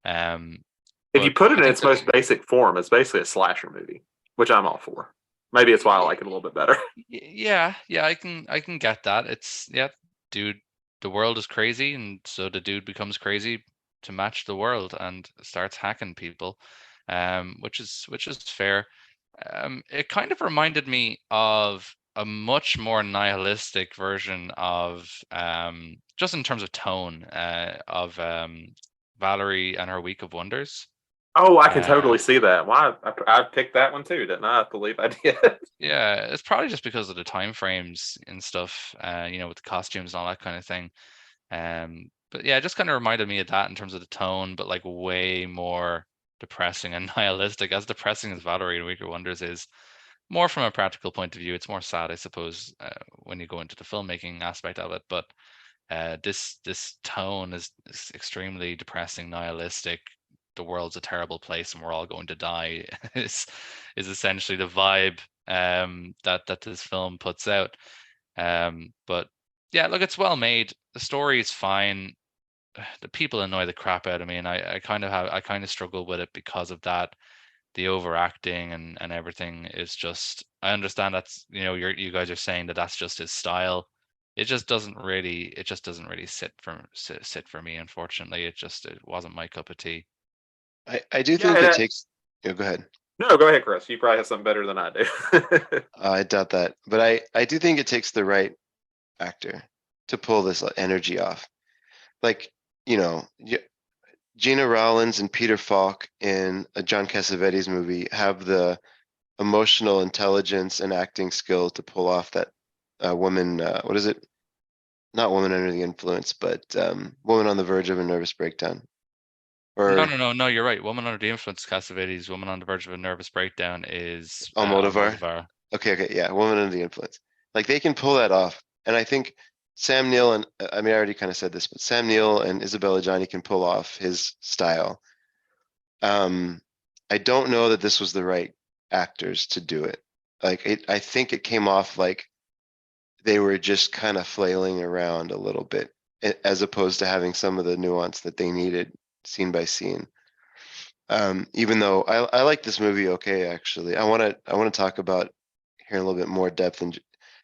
If you put it in its most basic form, it's basically a slasher movie, which I'm all for. Maybe it's why I like it a little bit better. Yeah, I can get that. It's dude, the world is crazy, and so the dude becomes crazy to match the world and starts hacking people, which is fair. It kind of reminded me of a much more nihilistic version of just in terms of tone of Valerie and Her Week of Wonders. Oh, I can totally see that. Why I picked that one too, didn't I? I believe I did. Yeah, it's probably just because of the time frames and stuff, with the costumes and all that kind of thing. But yeah, it just kind of reminded me of that in terms of the tone, but like way more depressing and nihilistic. As depressing as Valerie and Week of Wonders is, more from a practical point of view, it's more sad, I suppose, when you go into the filmmaking aspect of it. But this tone is extremely depressing, nihilistic. The world's a terrible place and we're all going to die is essentially the vibe that this film puts out. But yeah, look, it's well made. The story is fine. The people annoy the crap out of me, and I kind of struggle with it because of that. The overacting and everything is just. I understand that's you guys are saying that that's just his style. It just doesn't really sit for me. Unfortunately, it wasn't my cup of tea. I do think it takes. Go ahead. No, go ahead, Chris. You probably have something better than I do. I doubt that, but I do think it takes the right actor to pull this energy off. Like, Gina Rowlands and Peter Falk in a John Cassavetes movie have the emotional intelligence and acting skill to pull off that woman. What is it? Not Woman Under the Influence, but Woman on the Verge of a Nervous Breakdown. Or No, you're right. Woman Under the Influence, Cassavetes. Woman on the Verge of a Nervous Breakdown is Almodovar. Okay, yeah, Woman Under the Influence. Like they can pull that off, and I think Sam Neill and I already kind of said this, but Sam Neill and Isabella Gianni can pull off his style. I don't know that this was the right actors to do it. Like I think it came off like they were just kind of flailing around a little bit, as opposed to having some of the nuance that they needed scene by scene. Even though I like this movie, okay, actually, I want to talk about here in a little bit more depth, and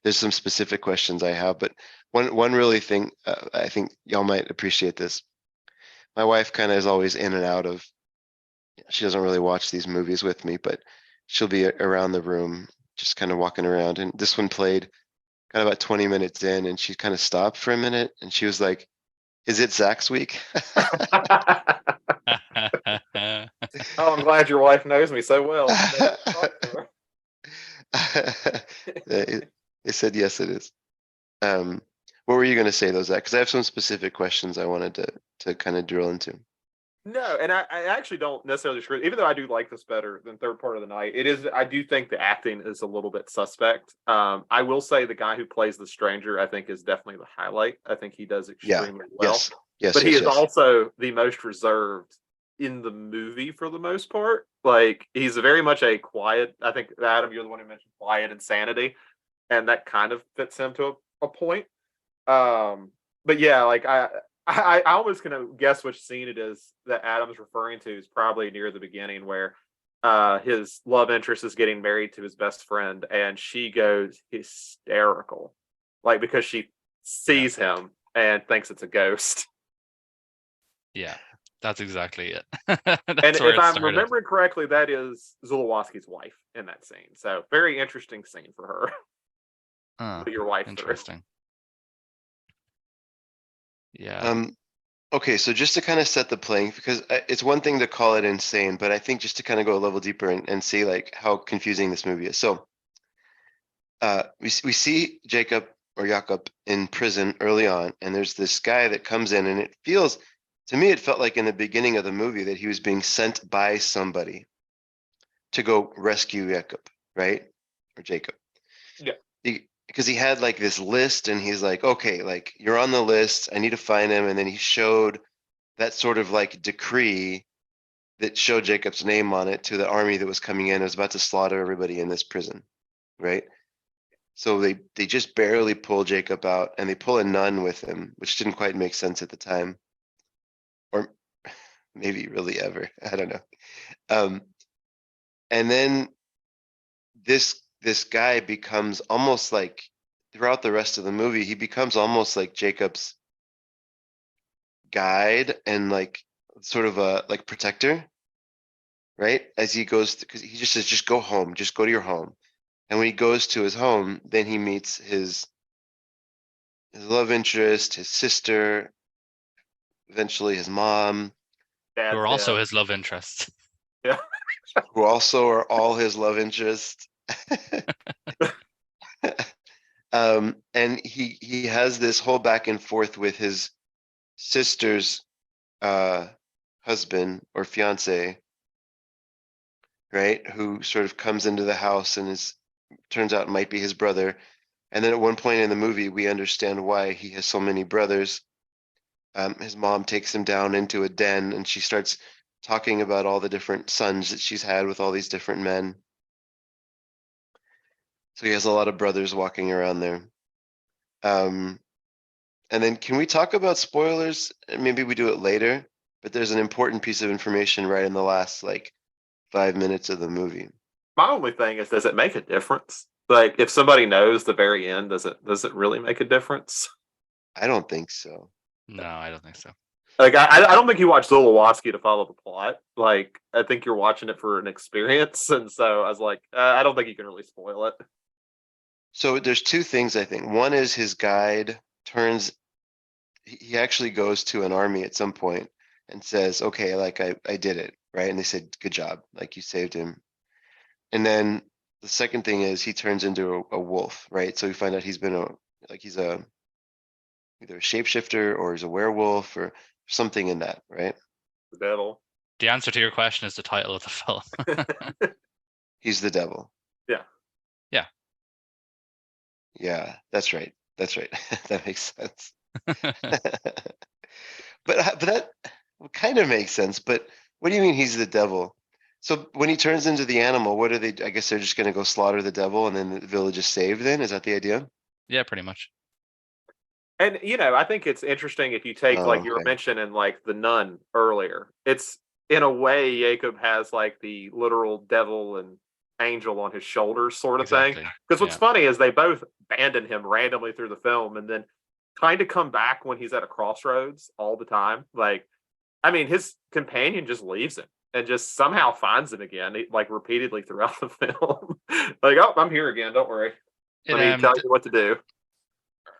there's some specific questions I have, but one really thing I think y'all might appreciate this. My wife kind of is always in and out of. She doesn't really watch these movies with me, but she'll be around the room, just kind of walking around. And this one played kind of about 20 minutes in, and she kind of stopped for a minute, and she was like, "Is it Zach's week?" Oh, I'm glad your wife knows me so well. They said yes, it is. What were you going to say, though, Zach? Because I have some specific questions I wanted to kind of drill into. No, and I actually don't necessarily disagree. Even though I do like this better than Third Part of the Night, I do think the acting is a little bit suspect. I will say the guy who plays the stranger, I think, is definitely the highlight. I think he does extremely well. Yes, but he is also the most reserved in the movie for the most part. Like he's very much a quiet. I think Adam, you're the one who mentioned quiet insanity, and that kind of fits him to a point. But yeah, like I almost can guess which scene it is that Adam's referring to is probably near the beginning where his love interest is getting married to his best friend and she goes hysterical. Like because she sees him and thinks it's a ghost. Yeah, that's exactly it. And if I'm remembering correctly, that is Żuławski's wife in that scene. So very interesting scene for her. Your wife. Interesting. Yeah. Okay, so just to kind of set the playing, because it's one thing to call it insane, but I think just to kind of go a level deeper and see like how confusing this movie is. So we see Jacob or Jakob in prison early on, and there's this guy that comes in, and it felt like in the beginning of the movie that he was being sent by somebody to go rescue Jacob, right? Or Jacob. Yeah. Because he had like this list and he's like, okay, like you're on the list, I need to find him. And then he showed that sort of like decree that showed Jacob's name on it to the army that was coming in. It was about to slaughter everybody in this prison, right? So they just barely pull Jacob out, and they pull a nun with him, which didn't quite make sense at the time. Or maybe really ever, I don't know. And then this guy becomes almost like, throughout the rest of the movie, he becomes almost like Jacob's guide and like sort of a like protector, right? As he goes, because he just says, just go home, just go to your home. And when he goes to his home, then he meets his love interest, his sister, eventually his mom, Who are Dad's also dead. his love interests. Yeah. who also are all his love interests. And he has this whole back and forth with his sister's husband or fiance, right? Who sort of comes into the house and turns out might be his brother. And then at one point in the movie, we understand why he has so many brothers. His mom takes him down into a den and she starts talking about all the different sons that she's had with all these different men. So he has a lot of brothers walking around there. And then can we talk about spoilers? Maybe we do it later, but there's an important piece of information right in the last like 5 minutes of the movie. My only thing is, does it make a difference? Like, if somebody knows the very end, does it really make a difference? I don't think so. No, I don't think so. Like, I don't think you watch Żuławski to follow the plot. Like, I think you're watching it for an experience, and so I was like, I don't think you can really spoil it. So there's two things I think. One is his guide he actually goes to an army at some point and says, okay, like I did it, right? And they said, good job, like you saved him. And then the second thing is he turns into a wolf, right? So we find out he's either a shapeshifter or he's a werewolf or something in that, right? The devil. The answer to your question is the title of the film. He's the devil. Yeah. Yeah. Yeah, that's right. That's right. That makes sense. But that kind of makes sense. But what do you mean he's the devil? So when he turns into the animal, what are they? I guess they're just going to go slaughter the devil and then the village is saved then? Is that the idea? Yeah, pretty much. And I think it's interesting if you take like you were Okay. mentioning like the nun earlier. It's in a way Jacob has like the literal devil and angel on his shoulders sort of thing. Exactly. Because what's Yeah. funny is they both abandon him randomly through the film and then kind of come back when he's at a crossroads all the time. Like, I mean, his companion just leaves him and just somehow finds him again, like repeatedly throughout the film. Like, oh, I'm here again. Don't worry. It, Let me tell you what to do.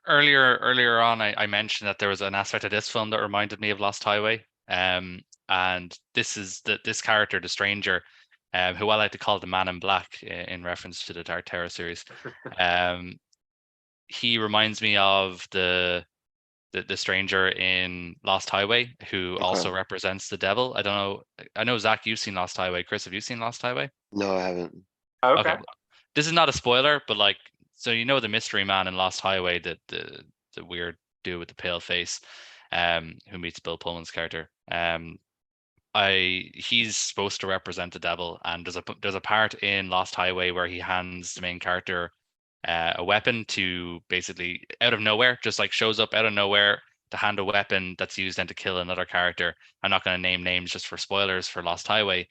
earlier on, I mentioned that there was an aspect of this film that reminded me of Lost Highway. And this is this character, the stranger, who I like to call the Man in Black in reference to the Dark Terror series. He reminds me of the stranger in Lost Highway, who also represents the devil. I don't know. I know, Zach, you've seen Lost Highway. Chris, have you seen Lost Highway? No, I haven't. Okay. This is not a spoiler, but like, so the mystery man in Lost Highway, the weird dude with the pale face, who meets Bill Pullman's character. He's supposed to represent the devil, and there's a part in Lost Highway where he hands the main character a weapon to basically out of nowhere, just like shows up out of nowhere to hand a weapon that's used then to kill another character. I'm not going to name names just for spoilers for Lost Highway.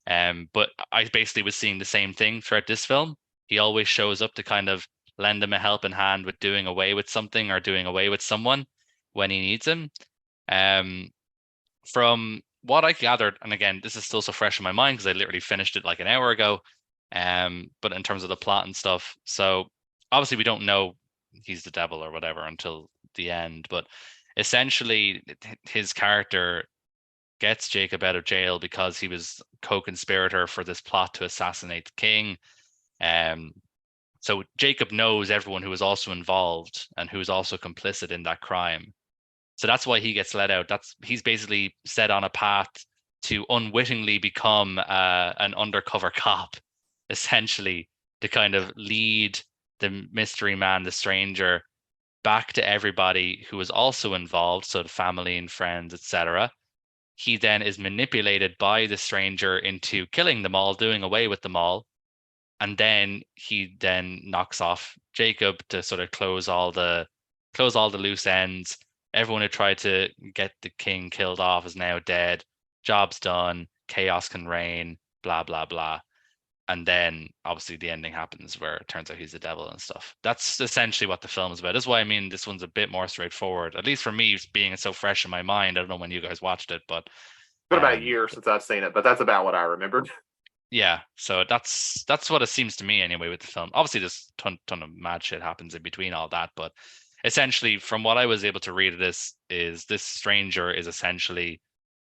But I basically was seeing the same thing throughout this film. He always shows up to kind of lend him a helping hand with doing away with something or doing away with someone when he needs him. From what I gathered, and again, this is still so fresh in my mind because I literally finished it like an hour ago. But in terms of the plot and stuff, so obviously we don't know he's the devil or whatever until the end. But essentially, his character gets Jacob out of jail because he was co-conspirator for this plot to assassinate the king. So Jacob knows everyone who is also involved and who is also complicit in that crime. So that's why he gets let out. He's basically set on a path to unwittingly become an undercover cop, essentially, to kind of lead the mystery man, the stranger, back to everybody who is also involved, so the family and friends, etc. He then is manipulated by the stranger into killing them all, doing away with them all. And then he then knocks off Jacob to sort of close all the loose ends. Everyone who tried to get the king killed off is now dead. Job's done. Chaos can reign. Blah, blah, blah. And then obviously the ending happens where it turns out he's the devil and stuff. That's essentially what the film is about. That's why I mean this one's a bit more straightforward, at least for me, being so fresh in my mind. I don't know when you guys watched it, but It's been about a year since I've seen it, but that's about what I remembered. Yeah, so that's what it seems to me anyway with the film. Obviously, there's ton of mad shit happens in between all that, but essentially, from what I was able to read of this, is this stranger is essentially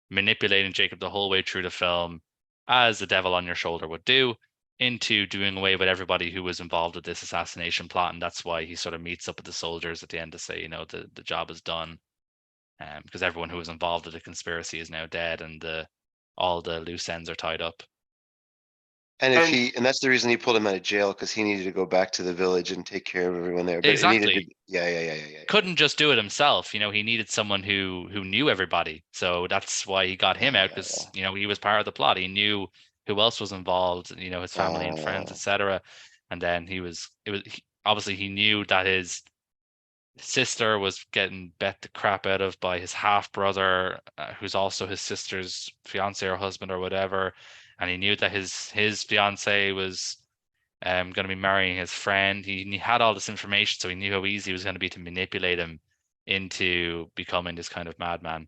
manipulating Jacob the whole way through the film, as the devil on your shoulder would do, into doing away with everybody who was involved with this assassination plot, and that's why he sort of meets up with the soldiers at the end to say, you know, the job is done, because everyone who was involved with the conspiracy is now dead, and all the loose ends are tied up. And And and that's the reason he pulled him out of jail, because he needed to go back to the village and take care of everyone there. But it needed to, Exactly. yeah. Couldn't just do it himself. You know, he needed someone who knew everybody. So that's why he got him out, because you know he was part of the plot. He knew who else was involved. You know, his family and friends, Uh, etc. And then obviously he knew that his sister was getting bet the crap out of by his half brother, who's also his sister's fiance or husband or whatever. And he knew that his fiance was going to be marrying his friend. He had all this information, so he knew how easy it was going to be to manipulate him into becoming this kind of madman.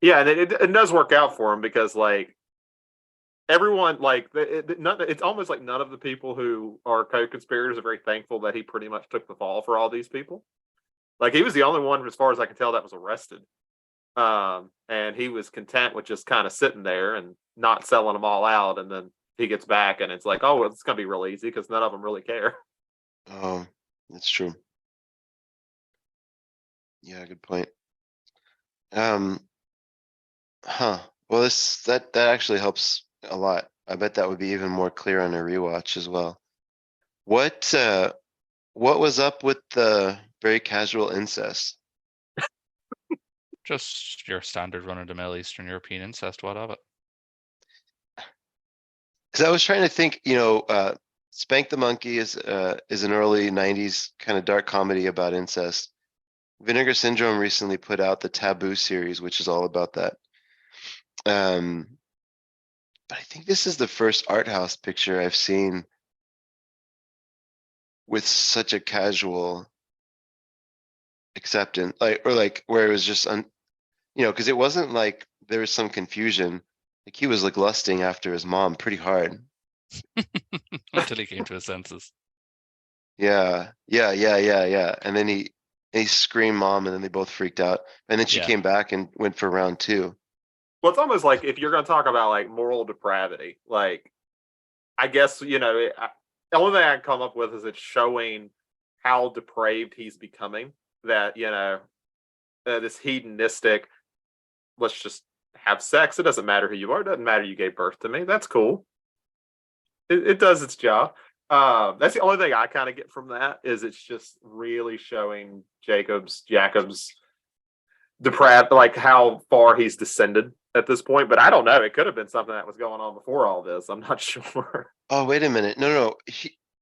yeah, and it does work out for him because like everyone like it's almost like none of the people who are co-conspirators are very thankful that he pretty much took the fall for all these people. Like he was the only one, as far as I can tell, that was arrested. And he was content with just kind of sitting there and not selling them all out. And then he gets back, and it's like, oh, well, it's gonna be real easy because none of them really care. oh, that's true. Yeah, good point. Um, Well, that actually helps a lot. I bet that would be even more clear on a rewatch as well. What was up with the very casual incest? Just your standard run-of-the-mill Eastern European incest. What of it? Because I was trying to think, Spank the Monkey is an early '90s kind of dark comedy about incest. Vinegar Syndrome recently put out the Taboo series, which is all about that. But I think this is the first art house picture I've seen with such a casual acceptance, like where it was just because it wasn't like there was some confusion. Like he was like lusting after his mom pretty hard. Until he came to his senses. Yeah. And then he screamed mom, and then they both freaked out. And then she came back and went for round 2. Well, it's almost like if you're going to talk about like moral depravity, like I guess the only thing I can come up with is it's showing how depraved he's becoming. That this hedonistic, let's just have sex. It doesn't matter who you are. It doesn't matter you gave birth to me. That's cool. It does its job. That's the only thing I kind of get from that, is it's just really showing Jacob's depraved, like how far he's descended at this point. But I don't know. It could have been something that was going on before all this. I'm not sure. Oh, wait a minute. No.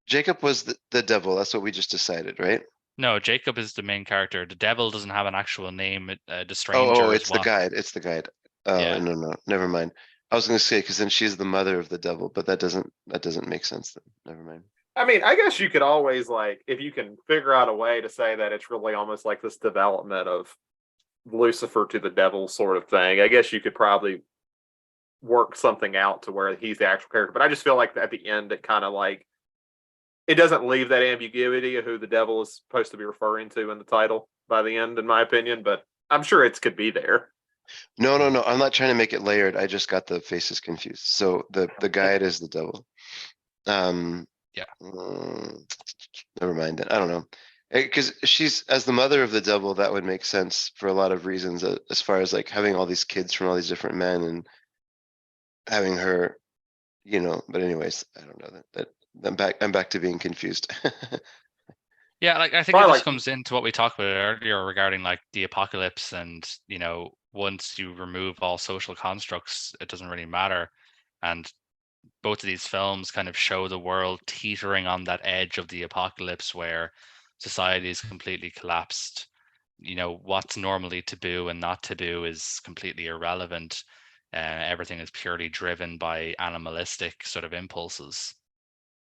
Jacob was the devil. That's what we just decided, right? No, Jacob is the main character. The devil doesn't have an actual name. The stranger Oh, is it's what. the guide. It's the guide. Oh, Yeah. no, never mind. I was going to say, because then she's the mother of the devil, but that doesn't make sense then. Never mind. I mean, I guess you could always, like, if you can figure out a way to say that it's really almost like this development of Lucifer to the devil sort of thing, I guess you could probably work something out to where he's the actual character. But I just feel like at the end, it kind of like, it doesn't leave that ambiguity of who the devil is supposed to be referring to in the title by the end, in my opinion. But I'm sure it could be there. No. I'm not trying to make it layered. I just got the faces confused. So the guide is the devil. Yeah. Never mind then. I don't know. Because she's, as the mother of the devil, that would make sense for a lot of reasons, as far as like having all these kids from all these different men and having her, but anyways, I don't know that I'm back to being confused. Yeah, like I think it just comes into what we talked about earlier regarding like the apocalypse, and once you remove all social constructs, it doesn't really matter. And both of these films kind of show the world teetering on that edge of the apocalypse where society is completely collapsed. What's normally taboo and not taboo is completely irrelevant. Everything is purely driven by animalistic sort of impulses.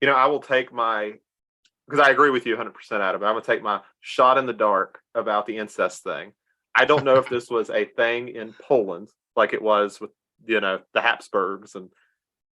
I will take because I agree with you 100%, Adam. I'm going to take my shot in the dark about the incest thing. I don't know if this was a thing in Poland, like it was with the Habsburgs and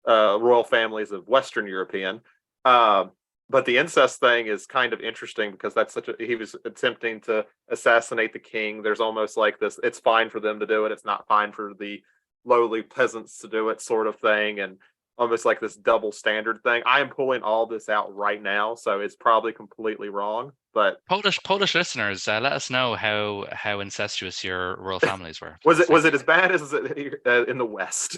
royal families of Western European. But the incest thing is kind of interesting because he was attempting to assassinate the king. There's almost like this, it's fine for them to do it. It's not fine for the lowly peasants to do it sort of thing. And almost like this double standard thing. I am pulling all this out right now, so it's probably completely wrong. But Polish listeners, let us know how incestuous your royal families were. Was it as bad as it in the West?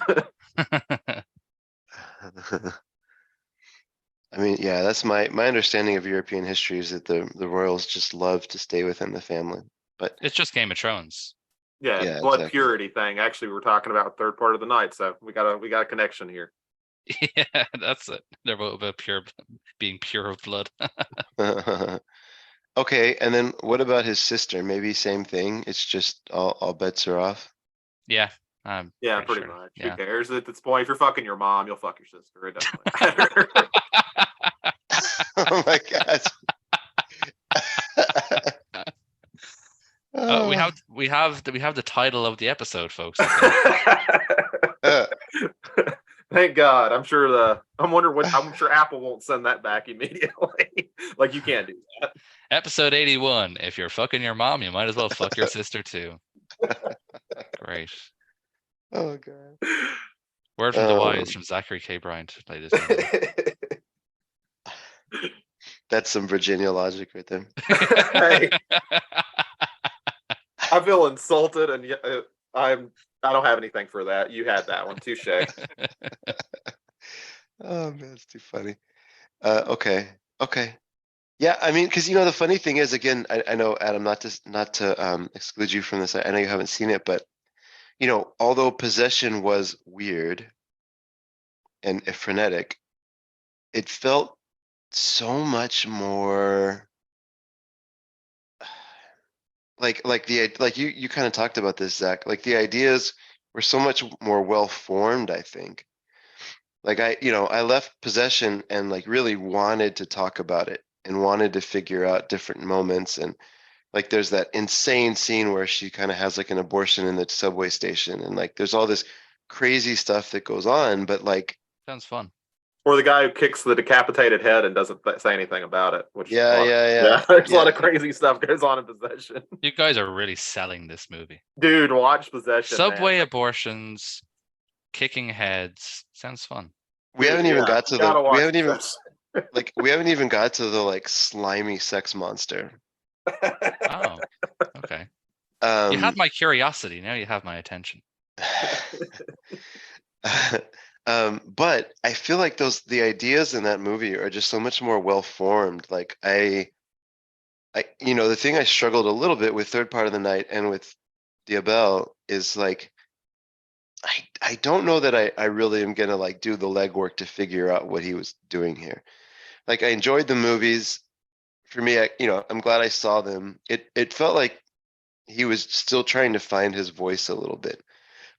I mean, yeah, that's my understanding of European history is that the royals just love to stay within the family. But it's just Game of Thrones. Yeah, blood exactly. Purity thing. Actually, we were talking about third part of the night, so we got a connection here. Yeah, that's it. They're both about being pure of blood. Okay, and then what about his sister? Maybe same thing. It's just all bets are off. Yeah. Pretty much. Yeah. Who cares at this point? If you're fucking your mom, you'll fuck your sister. It doesn't matter. Oh my gosh. We have the title of the episode, folks. Thank God. I'm sure Apple won't send that back immediately. Like, you can't do that. Episode 81. If you're fucking your mom, you might as well fuck your sister too. Great. Oh God. Word from the wise from Zachary K. Bryant to play this game. That's some Virginia logic right there. Hey. I feel insulted, and I don't have anything for that. You had that one. Touche. Oh man, it's too funny. Okay. Yeah, I mean, because the funny thing is, again, I know, Adam, not to exclude you from this. I know you haven't seen it, but although Possession was weird and frenetic, it felt so much more like you kind of talked about this, Zach. Like the ideas were so much more well formed, I think. Like I left Possession and like really wanted to talk about it and wanted to figure out different moments, and like there's that insane scene where she kind of has like an abortion in the subway station, and like there's all this crazy stuff that goes on, but like sounds fun. Or the guy who kicks the decapitated head and doesn't say anything about it. Which yeah. There's a lot of crazy stuff goes on in Possession. You guys are really selling this movie, dude. Watch Possession. Subway abortions, kicking heads. Sounds fun. We haven't even got to the. We haven't even we haven't even got to the like slimy sex monster. Oh, okay. You had my curiosity. Now you have my attention. But I feel like the ideas in that movie are just so much more well formed. Like I the thing I struggled a little bit with Third Part of the Night and with Diabel is like I don't know that I really am gonna like do the legwork to figure out what he was doing here. Like I enjoyed the movies. For me, I'm glad I saw them. It felt like he was still trying to find his voice a little bit.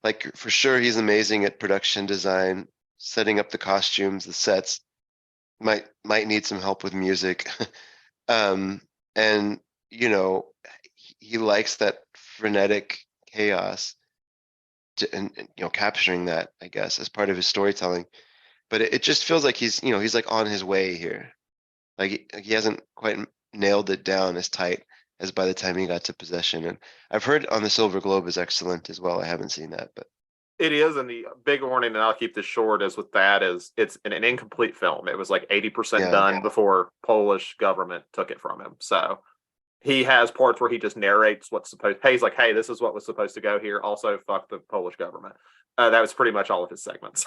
Like for sure, he's amazing at production design, setting up the costumes, the sets. Might need some help with music, and he likes that frenetic chaos, and capturing that, I guess, as part of his storytelling. But it just feels like he's like on his way here. Like he hasn't quite nailed it down as tight as by the time he got to Possession. And I've heard on the Silver Globe is excellent as well. I haven't seen that, but it is. And the big warning, and I'll keep this short, is with that is it's an incomplete film. It was like 80% done before Polish government took it from him. So he has parts where he just narrates what's supposed. Hey, he's like, hey, this is what was supposed to go here. Also, fuck the Polish government. That was pretty much all of his segments.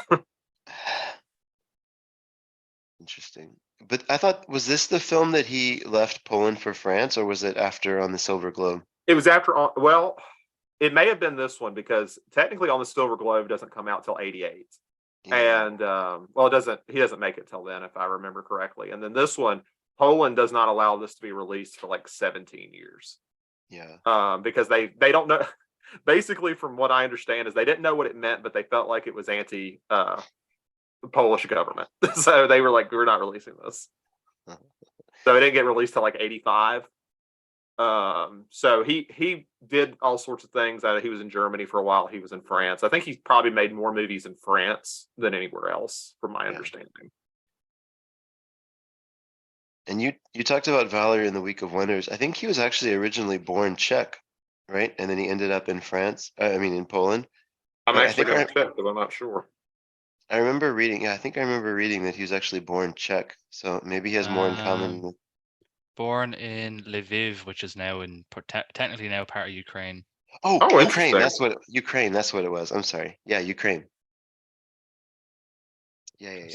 Interesting. But I thought, was this the film that he left Poland for France, or was it after on the Silver Globe? It was after. Well, it may have been this one because technically on the Silver Globe doesn't come out till 88. Yeah. And it doesn't. He doesn't make it till then, if I remember correctly. And then this one, Poland does not allow this to be released for like 17 years. Yeah. Because they don't know. Basically, from what I understand, is they didn't know what it meant, but they felt like it was anti. The Polish government. So they were like, we're not releasing this. So it didn't get released till like 85. So he did all sorts of things. He was in Germany for a while. He was in France. I think he's probably made more movies in France than anywhere else, from my understanding. And you talked about Valerie in the Week of Wonders. I think he was actually originally born Czech, right? And then he ended up in France. I mean, in Poland. I'm But actually going to check because I'm not sure. I remember reading. Yeah, I think I remember reading that he was actually born Czech. So maybe he has more in common with. Born in Lviv, which is now technically now part of Ukraine. Oh, Ukraine. Ukraine. That's what it was. I'm sorry. Yeah, Ukraine. Yeah.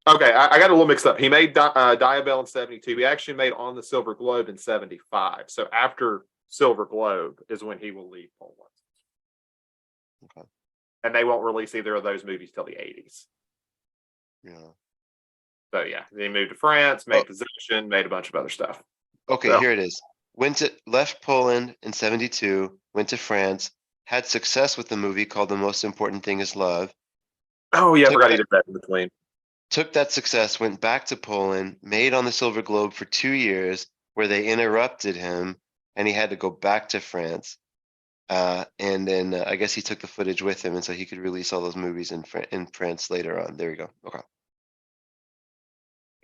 Okay, I got a little mixed up. He made Diabell in 72. He actually made On the Silver Globe in 75. So after Silver Globe is when he will leave Poland. Okay. And they won't release either of those movies till the 80s. Yeah. So yeah, he moved to France, made Possession, made a bunch of other stuff. Okay, so, here it is. Left Poland in 72, went to France, had success with the movie called The Most Important Thing Is Love. Oh yeah, I forgot he did that in between. Took that success, went back to Poland, made On the Silver Globe for 2 years, where they interrupted him, and he had to go back to France. And then I guess he took the footage with him, and so he could release all those movies in France later on. There we go. Okay.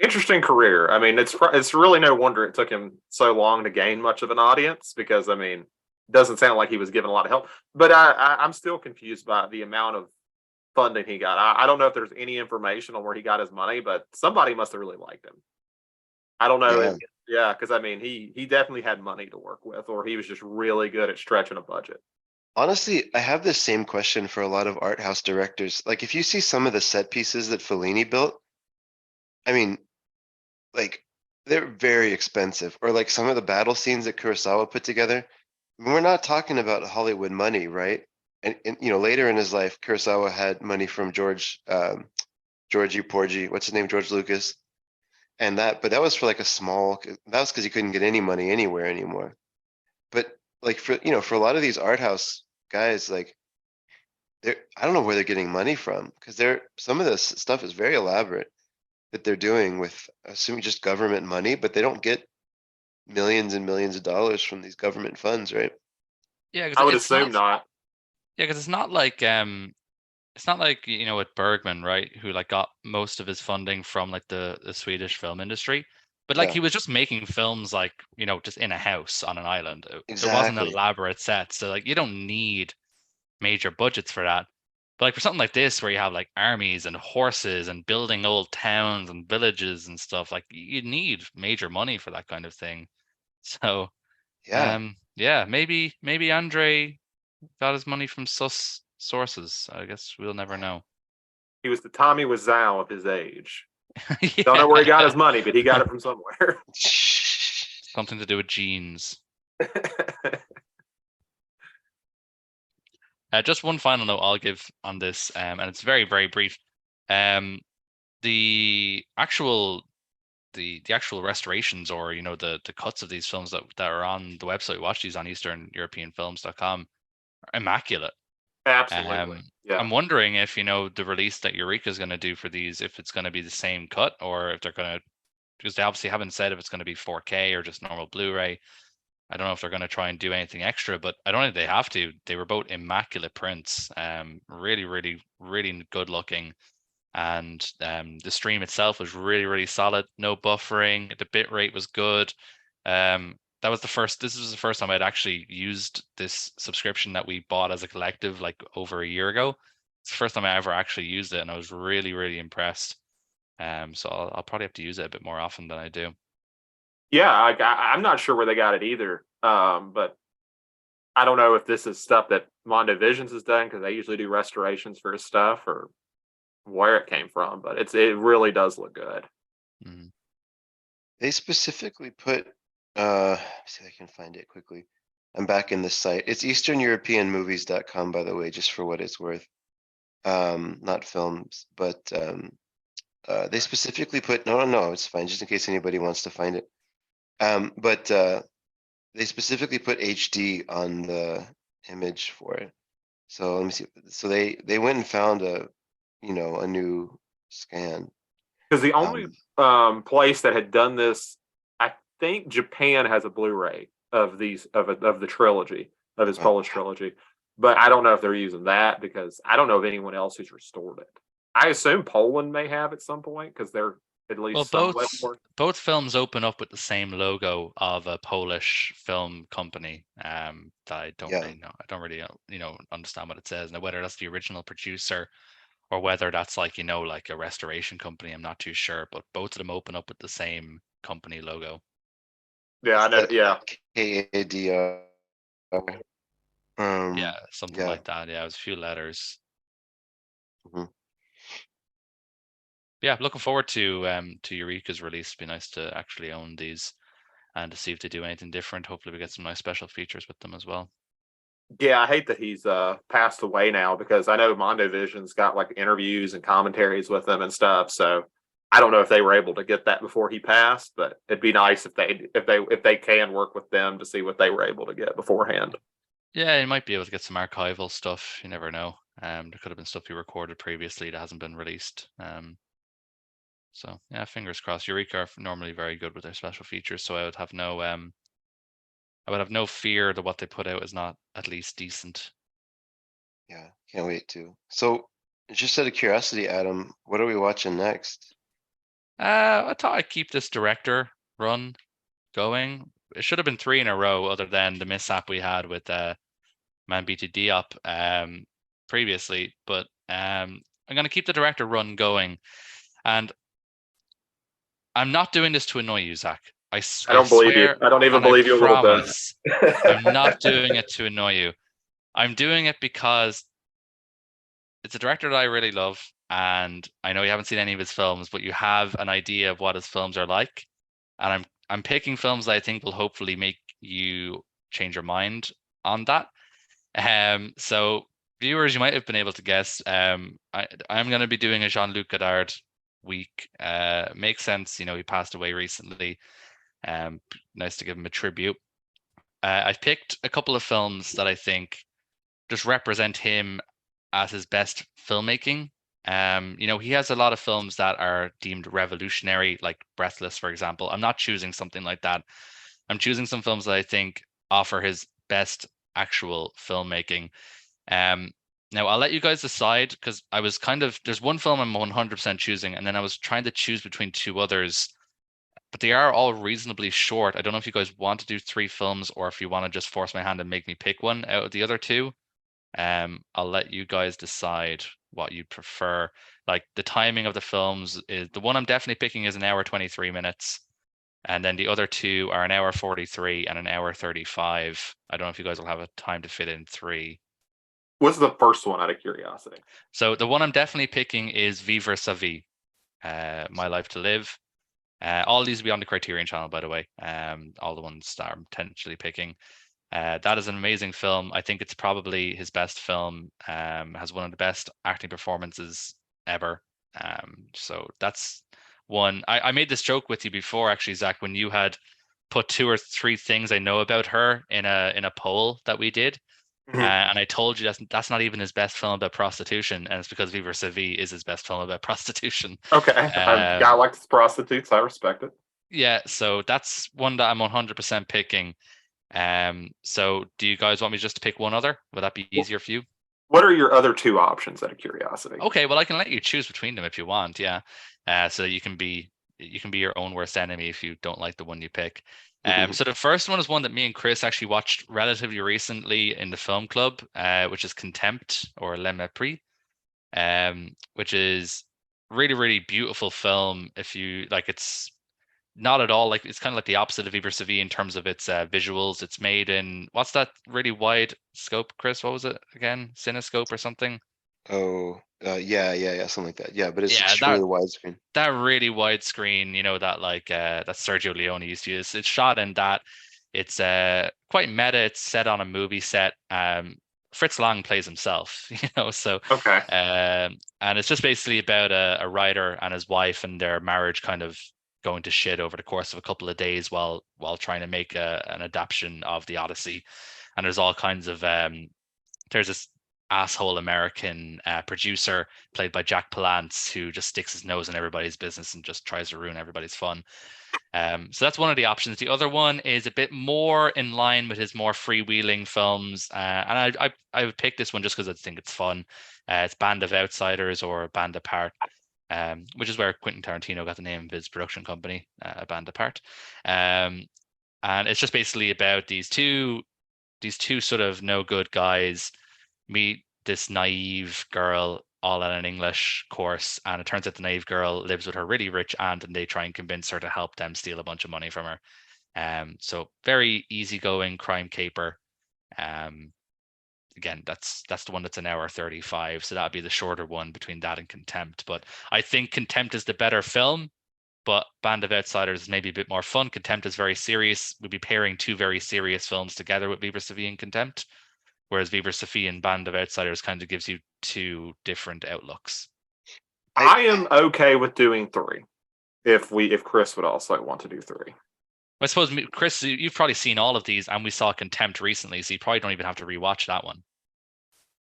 Interesting career. I mean, it's really no wonder it took him so long to gain much of an audience, because I mean, it doesn't sound like he was given a lot of help. But I'm still confused by the amount of funding he got. I don't know if there's any information on where he got his money, but somebody must have really liked him. I don't know. Yeah, because I mean, he definitely had money to work with, or he was just really good at stretching a budget. Honestly, I have this same question for a lot of art house directors. Like, if you see some of the set pieces that Fellini built, I mean, like, they're very expensive. Or like some of the battle scenes that Kurosawa put together. I mean, we're not talking about Hollywood money, right? And later in his life, Kurosawa had money from Georgie Porgy, what's his name, George Lucas, and but that was for like that was because he couldn't get any money anywhere anymore. But like for a lot of these art house guys, like I don't know where they're getting money from, because some of this stuff is very elaborate that they're doing with, assuming, just government money, but they don't get millions and millions of dollars from these government funds, right? Yeah, I would assume not. Yeah, because it's not like with Bergman, right, who like got most of his funding from like the Swedish film industry, but like he was just making films like just in a house on an island. There wasn't an elaborate set, so like you don't need major budgets for that. But like for something like this, where you have like armies and horses and building old towns and villages and stuff, like you need major money for that kind of thing. So maybe Andrzej got his money from sus sources. I guess we'll never know. He was the Tommy Wiseau of his age. Don't know where he got his money, but he got it from somewhere. Something to do with genes. Just one final note I'll give on this, and it's very, very brief. The actual restorations, or the cuts of these films that are on the website we watch these on, EasternEuropeanFilms.com, are immaculate. Absolutely. Yeah. I'm wondering if the release that Eureka is going to do for these, if it's going to be the same cut, or if they're going to, because they obviously haven't said if it's going to be 4K or just normal Blu-ray. I don't know if they're going to try and do anything extra, but I don't think they have to. They were both immaculate prints, really, really, really good looking. And the stream itself was really, really solid. No buffering. The bit rate was good. This was the first time I'd actually used this subscription that we bought as a collective like over a year ago. It's the first time I ever actually used it, and I was really, really impressed. So I'll probably have to use it a bit more often than I do. Yeah, I'm not sure where they got it either. But I don't know if this is stuff that Mondo Visions has done, because they usually do restorations for his stuff, or where it came from. But it really does look good. Mm. They specifically put, see if I can find it quickly. I'm back in the site. It's EasternEuropeanMovies.com, by the way, just for what it's worth. Not films, but they specifically put, no, it's fine, just in case anybody wants to find it. But they specifically put HD on the image for it. So let me see. So they went and found a new scan. Because the only place that had done this, I think Japan has a Blu-ray of the trilogy, of his Polish trilogy. But I don't know if they're using that, because I don't know of anyone else who's restored it. I assume Poland may have at some point, because they're at least both films open up with the same logo of a Polish film company. That I don't really know. I don't really understand what it says. Now, whether that's the original producer or whether that's like like a restoration company, I'm not too sure. But both of them open up with the same company logo. Yeah, I know. Yeah, KADR. Yeah, something like that. Yeah, it was a few letters. Mm-hmm. Yeah, looking forward to Eureka's release. It'd be nice to actually own these and to see if they do anything different. Hopefully we get some nice special features with them as well. Yeah, I hate that he's passed away now, because I know Mondovision's got like interviews and commentaries with him and stuff. So I don't know if they were able to get that before he passed, but it'd be nice if they can work with them to see what they were able to get beforehand. Yeah, you might be able to get some archival stuff. You never know. There could have been stuff he recorded previously that hasn't been released. So yeah, fingers crossed. Eureka are normally very good with their special features, so I would have no fear that what they put out is not at least decent. Yeah, can't wait to. So, just out of curiosity, Adam, what are we watching next? I thought I'd keep this director run going. It should have been 3 in a row, other than the mishap we had with Mambiti Diop previously. But I'm going to keep the director run going, and I'm not doing this to annoy you, Zach. I don't believe you. I don't even believe you a little bit. I'm not doing it to annoy you. I'm doing it because it's a director that I really love, and I know you haven't seen any of his films, but you have an idea of what his films are like. And I'm picking films that I think will hopefully make you change your mind on that. So viewers, you might have been able to guess. I'm going to be doing a Jean-Luc Godard week. Makes sense, he passed away recently. Nice to give him a tribute. I've picked a couple of films that I think just represent him as his best filmmaking. He has a lot of films that are deemed revolutionary, like Breathless, for example. I'm not choosing something like that. I'm choosing some films that I think offer his best actual filmmaking. Now I'll let you guys decide, because there's one film I'm 100% choosing, and then I was trying to choose between 2 others, but they are all reasonably short. I don't know if you guys want to do 3 films, or if you want to just force my hand and make me pick one out of the other 2. I'll let you guys decide what you prefer. Like, the timing of the films is, the one I'm definitely picking is 1 hour 23 minutes, and then the other 2 are 1 hour 43 and 1 hour 35. I don't know if you guys will have a time to fit in 3. What's the first one, out of curiosity? So the one I'm definitely picking is Vivre sa vie, My Life to Live. All these will be on the Criterion channel, by the way. All the ones that I'm potentially picking. That is an amazing film. I think it's probably his best film. Has one of the best acting performances ever. So that's one. I made this joke with you before, actually, Zach, when you had put 2 or 3 things I know about her in a poll that we did. Mm-hmm. And I told you that's not even his best film about prostitution, and it's because Vivre sa vie is his best film about prostitution. Okay, I like prostitutes. I respect it. Yeah, so that's one that I'm 100% picking. So do you guys want me just to pick one other? Would that be easier for you? What are your other 2 options, out of curiosity? Okay, well, I can let you choose between them if you want. Yeah, so you can be your own worst enemy if you don't like the one you pick. So the first one is one that me and Chris actually watched relatively recently in the film club, which is Contempt, or Le Mépris, which is really, really beautiful film. If you like, it's not at all like, it's kind of like the opposite of Vivre sa vie in terms of its visuals. It's made in, what's that really wide scope, Chris? What was it again? Cinescope or something? Oh, yeah, something like that. Yeah, but it's extremely widescreen. That really wide screen, that like that Sergio Leone used to use. It's shot in that. It's quite meta. It's set on a movie set. Fritz Lang plays himself, so okay. And it's just basically about a writer and his wife and their marriage kind of going to shit over the course of a couple of days while trying to make an adaptation of the Odyssey. And there's all kinds of there's this asshole American producer played by Jack Palance who just sticks his nose in everybody's business and just tries to ruin everybody's fun. So that's one of the options. The other one is a bit more in line with his more freewheeling films, and I would pick this one just because I think it's fun. It's Band of Outsiders or Band Apart, which is where Quentin Tarantino got the name of his production company, Band Apart. And it's just basically about these two sort of no good guys meet this naive girl all at an English course, and it turns out the naive girl lives with her really rich aunt, and they try and convince her to help them steal a bunch of money from her. So very easygoing crime caper. Again, that's the one that's an hour 35, so that'd be the shorter one between that and Contempt. But I think Contempt is the better film, but Band of Outsiders is maybe a bit more fun. Contempt is very serious. We'd be pairing two very serious films together with Viva Sofia and Contempt, whereas Viva Sofia and Band of Outsiders kind of gives you two different outlooks. I am okay with doing 3 if Chris would also want to do 3. I suppose, Chris, you've probably seen all of these, and we saw Contempt recently, so you probably don't even have to rewatch that one.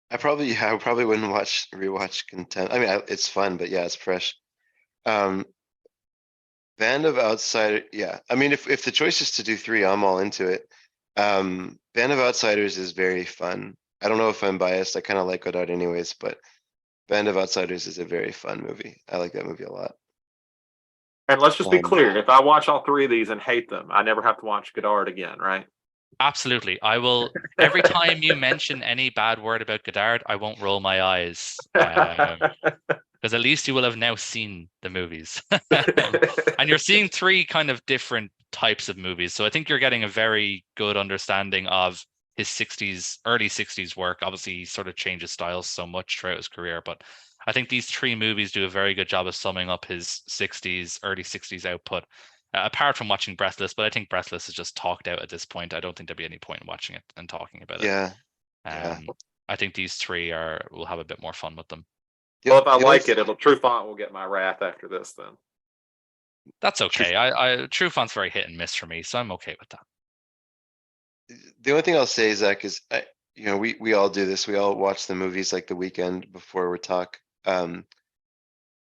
I probably wouldn't rewatch Contempt. I mean, it's fun, but yeah, it's fresh. Band of Outsiders, yeah. I mean, if the choice is to do 3, I'm all into it. Band of Outsiders is very fun. I don't know if I'm biased. I kind of like Godard anyways, but Band of Outsiders is a very fun movie. I like that movie a lot. And let's just be clear, if I watch all 3 of these and hate them, I never have to watch Godard again, right? Absolutely. I will, every time you mention any bad word about Godard, I won't roll my eyes. Because at least you will have now seen the movies. And you're seeing 3 kind of different types of movies. So I think you're getting a very good understanding of his early 60s work. Obviously, he sort of changes styles so much throughout his career, but I think these 3 movies do a very good job of summing up his early 60s output. Apart from watching Breathless, but I think Breathless is just talked out at this point. I don't think there'd be any point in watching it and talking about it. Yeah. I think these 3 will have a bit more fun with them. Well, if I like it, Trufant will get my wrath after this then. That's okay. Trufant's very hit and miss for me, so I'm okay with that. The only thing I'll say, Zach, is we all do this. We all watch the movies like the weekend before we talk.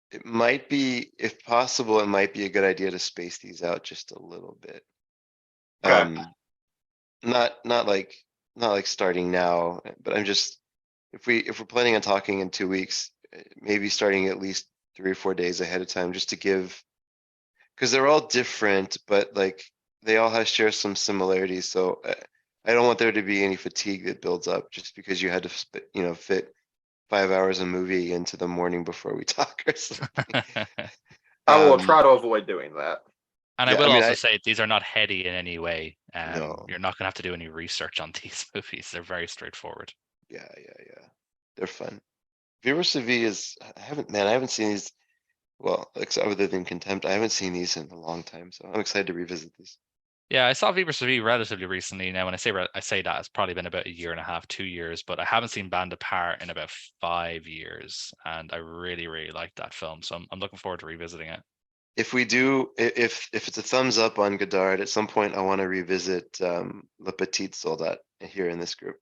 It might be, if possible, it might be a good idea to space these out just a little bit. Okay. Not like starting now, but I'm just, if we're planning on talking in 2 weeks, maybe starting at least 3 or 4 days ahead of time, just to give, because they're all different, but like they all share some similarities. So I don't want there to be any fatigue that builds up just because you had to fit 5 hours a movie into the morning before we talk or something. I will try to avoid doing that. And I will also say these are not heady in any way. No. You're not going to have to do any research on these movies. They're very straightforward. Yeah. They're fun. Viva Sofia I haven't seen these. Well, other than Contempt, I haven't seen these in a long time, so I'm excited to revisit these. Yeah, I saw Viva Sofia relatively recently. Now, when I say that, it's probably been about 1.5 years, 2 years, but I haven't seen Band Apart in about 5 years, and I really, really like that film. So I'm looking forward to revisiting it. If we do, if it's a thumbs up on Godard, at some point I want to revisit Le Petit Soldat here in this group.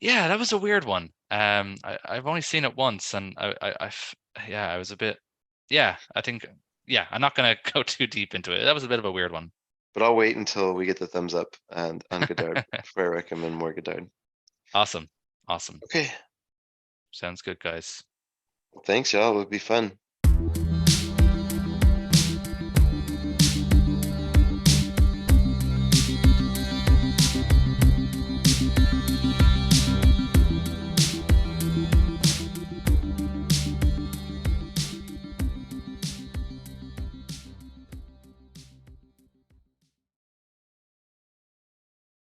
Yeah, that was a weird one. I've only seen it once, and I was a bit. Yeah, I think. Yeah, I'm not going to go too deep into it. That was a bit of a weird one. But I'll wait until we get the thumbs up and on Godard before I recommend more Godard. Awesome. Okay. Sounds good, guys. Thanks, y'all. It would be fun.